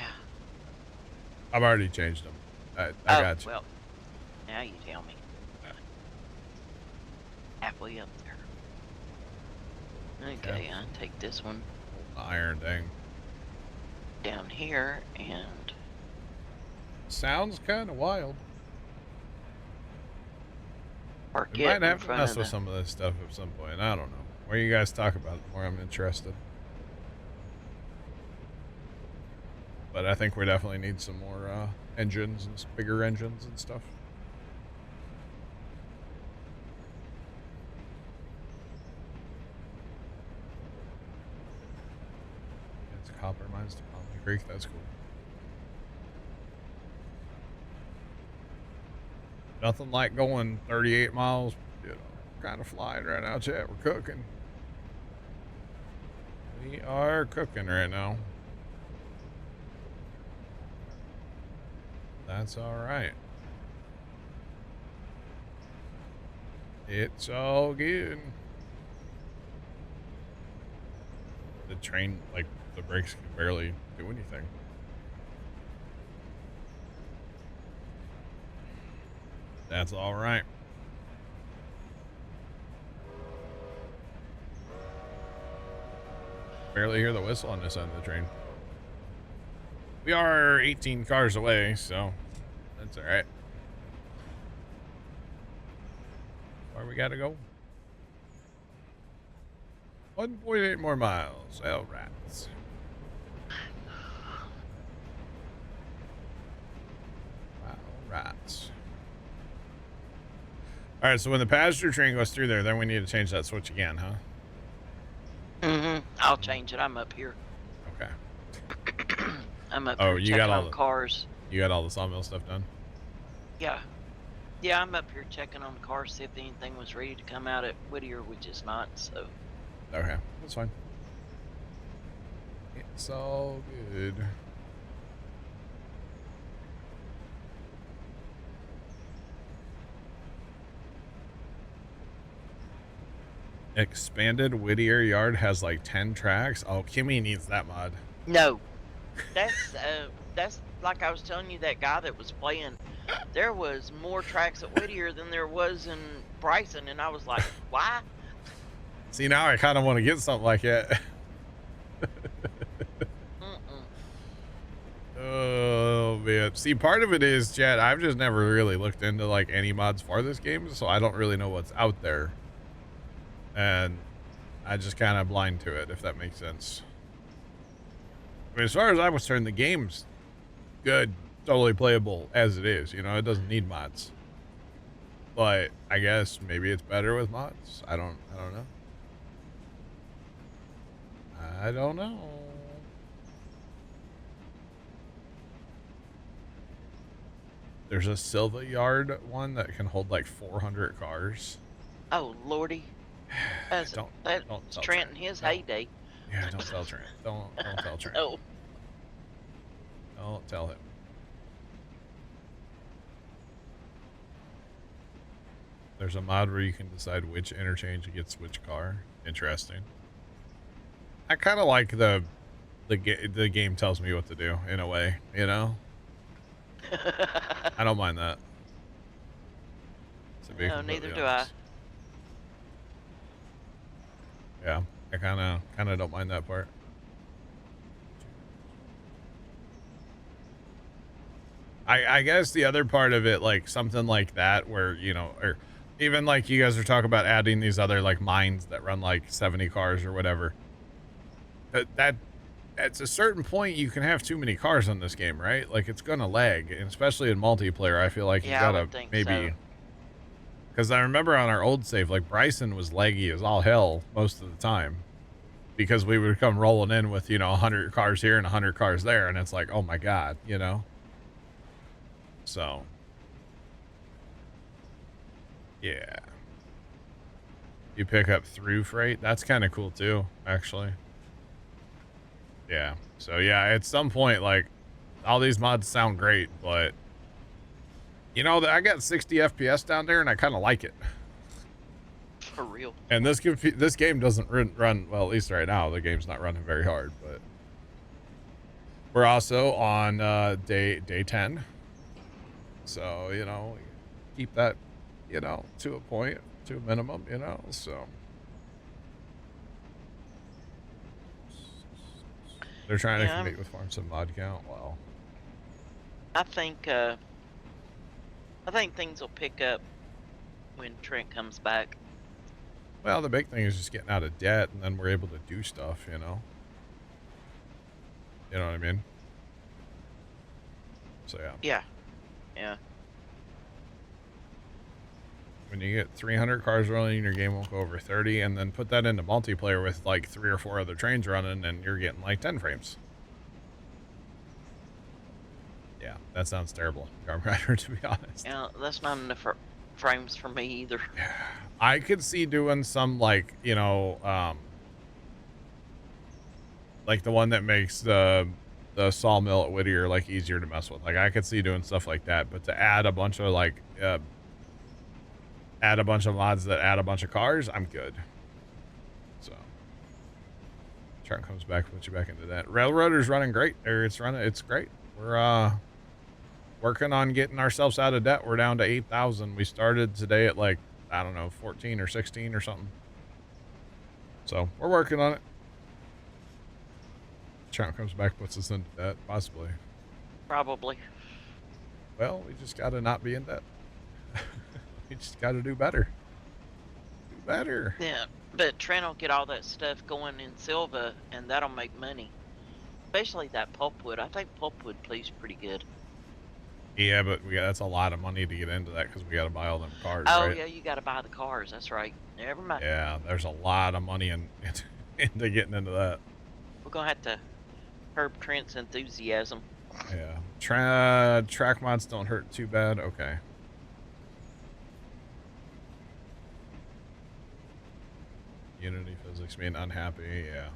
I've already changed them. I got you. Well, now you tell me. Halfway up there. Okay, I'll take this one. Iron thing. down here and... Sounds kind of wild. Park We might have to mess with some of this stuff at some point. I don't know. Where you guys talk about it, the more I'm interested. But I think we definitely need some more engines and bigger engines and stuff. It's copper mines to Palm Creek. That's cool. Nothing like going 38 miles, kind of flying right now, chat. We're cooking. We are cooking right now. That's all right. It's all good. The train, like, the brakes can barely do anything. That's all right. Barely hear the whistle on this end of the train. We are 18 cars away, so that's all right. Where we gotta go? 1.8 more miles. All right. All right. All right, so when the passenger train goes through there, then we need to change that switch again, huh? Mm-hmm. I'll change it. I'm up here. Okay. I'm up here checking on cars. You got all the sawmill stuff done? Yeah. Yeah, I'm up here checking on the cars, see if anything was ready to come out at Whittier, which is not, so. Okay, that's fine. It's all good. Expanded Whittier Yard has like 10 tracks. Oh, Kimmy needs that mod. No. That's like I was telling you, that guy that was playing, there was more tracks at Whittier than there was in Bryson, and I was like, why? See, now I kind of want to get something like it. Oh man. See, part of it is, Chad, I've just never really looked into like any mods for this game, so I don't really know what's out there. And I just kind of blind to it, if that makes sense. I mean, as far as I'm concerned, the game's good, totally playable as it is. You know, it doesn't need mods. But I guess maybe it's better with mods. I don't know. I don't know. There's a Silva Yard one that can hold like 400 cars. Oh lordy. That's Trent in his heyday. Yeah, don't tell Trent. Don't tell Trent. No. Don't tell him. There's a mod where you can decide which interchange gets which car. Interesting. I kind of like the game tells me what to do in a way, you know? I don't mind that. No, neither do I. Yeah, I kind of don't mind that part. I guess the other part of it, like something like that, where, you know, or even like you guys are talking about adding these other like mines that run like 70 cars or whatever. That at a certain point you can have too many cars on this game, right? Like it's gonna lag, and especially in multiplayer. I feel like you gotta maybe. Because I remember on our old save, like Bryson was laggy as all hell most of the time, because we would come rolling in with, you know, 100 cars here and 100 cars there, and it's like, oh my god, you know. So, yeah. You pick up through freight. That's kind of cool too, actually. Yeah. So yeah, at some point, like, all these mods sound great, but you know, I got 60 FPS down there, and I kind of like it. For real. And this game doesn't run well, at least right now. The game's not running very hard, but we're also on day 10. So, you know, keep that, you know, to a point, to a minimum, you know, so. They're trying to compete with Farm Sim mod count. Well, I think things will pick up when Trent comes back. Well, the big thing is just getting out of debt, and then we're able to do stuff, you know? You know what I mean? So, yeah. Yeah. Yeah. When you get 300 cars running, your game won't go over 30, and then put that into multiplayer with, like, 3 or 4 other trains running, and you're getting, like, 10 frames. Yeah, that sounds terrible, Garm Rider, to be honest. Yeah, that's not enough frames for me either. I could see doing some, like, you know, like the one that makes the sawmill at Whittier, like, easier to mess with. Like, I could see doing stuff like that, but to add a bunch of, like, add a bunch of mods that add a bunch of cars, I'm good. So, Trent comes back, put you back into that. Railroader's running great. It's great. We're, working on getting ourselves out of debt. We're down to 8,000. We started today at, like, I don't know, 14 or 16 or something. So, we're working on it. Trent comes back, puts us into debt, possibly. Probably. Well, we just gotta not be in debt. We just gotta do better. Do better. Yeah, but Trent will get all that stuff going in Silva, and that'll make money. Especially that pulpwood. I think pulpwood plays pretty good. Yeah, but that's a lot of money to get into that because we got to buy all them cars. Oh, right? Yeah, you got to buy the cars. That's right. Never mind. Yeah, there's a lot of money into getting into that. We're going to have to curb Trent's enthusiasm. Yeah. Track mods don't hurt too bad. Okay. Unity physics being unhappy. Yeah.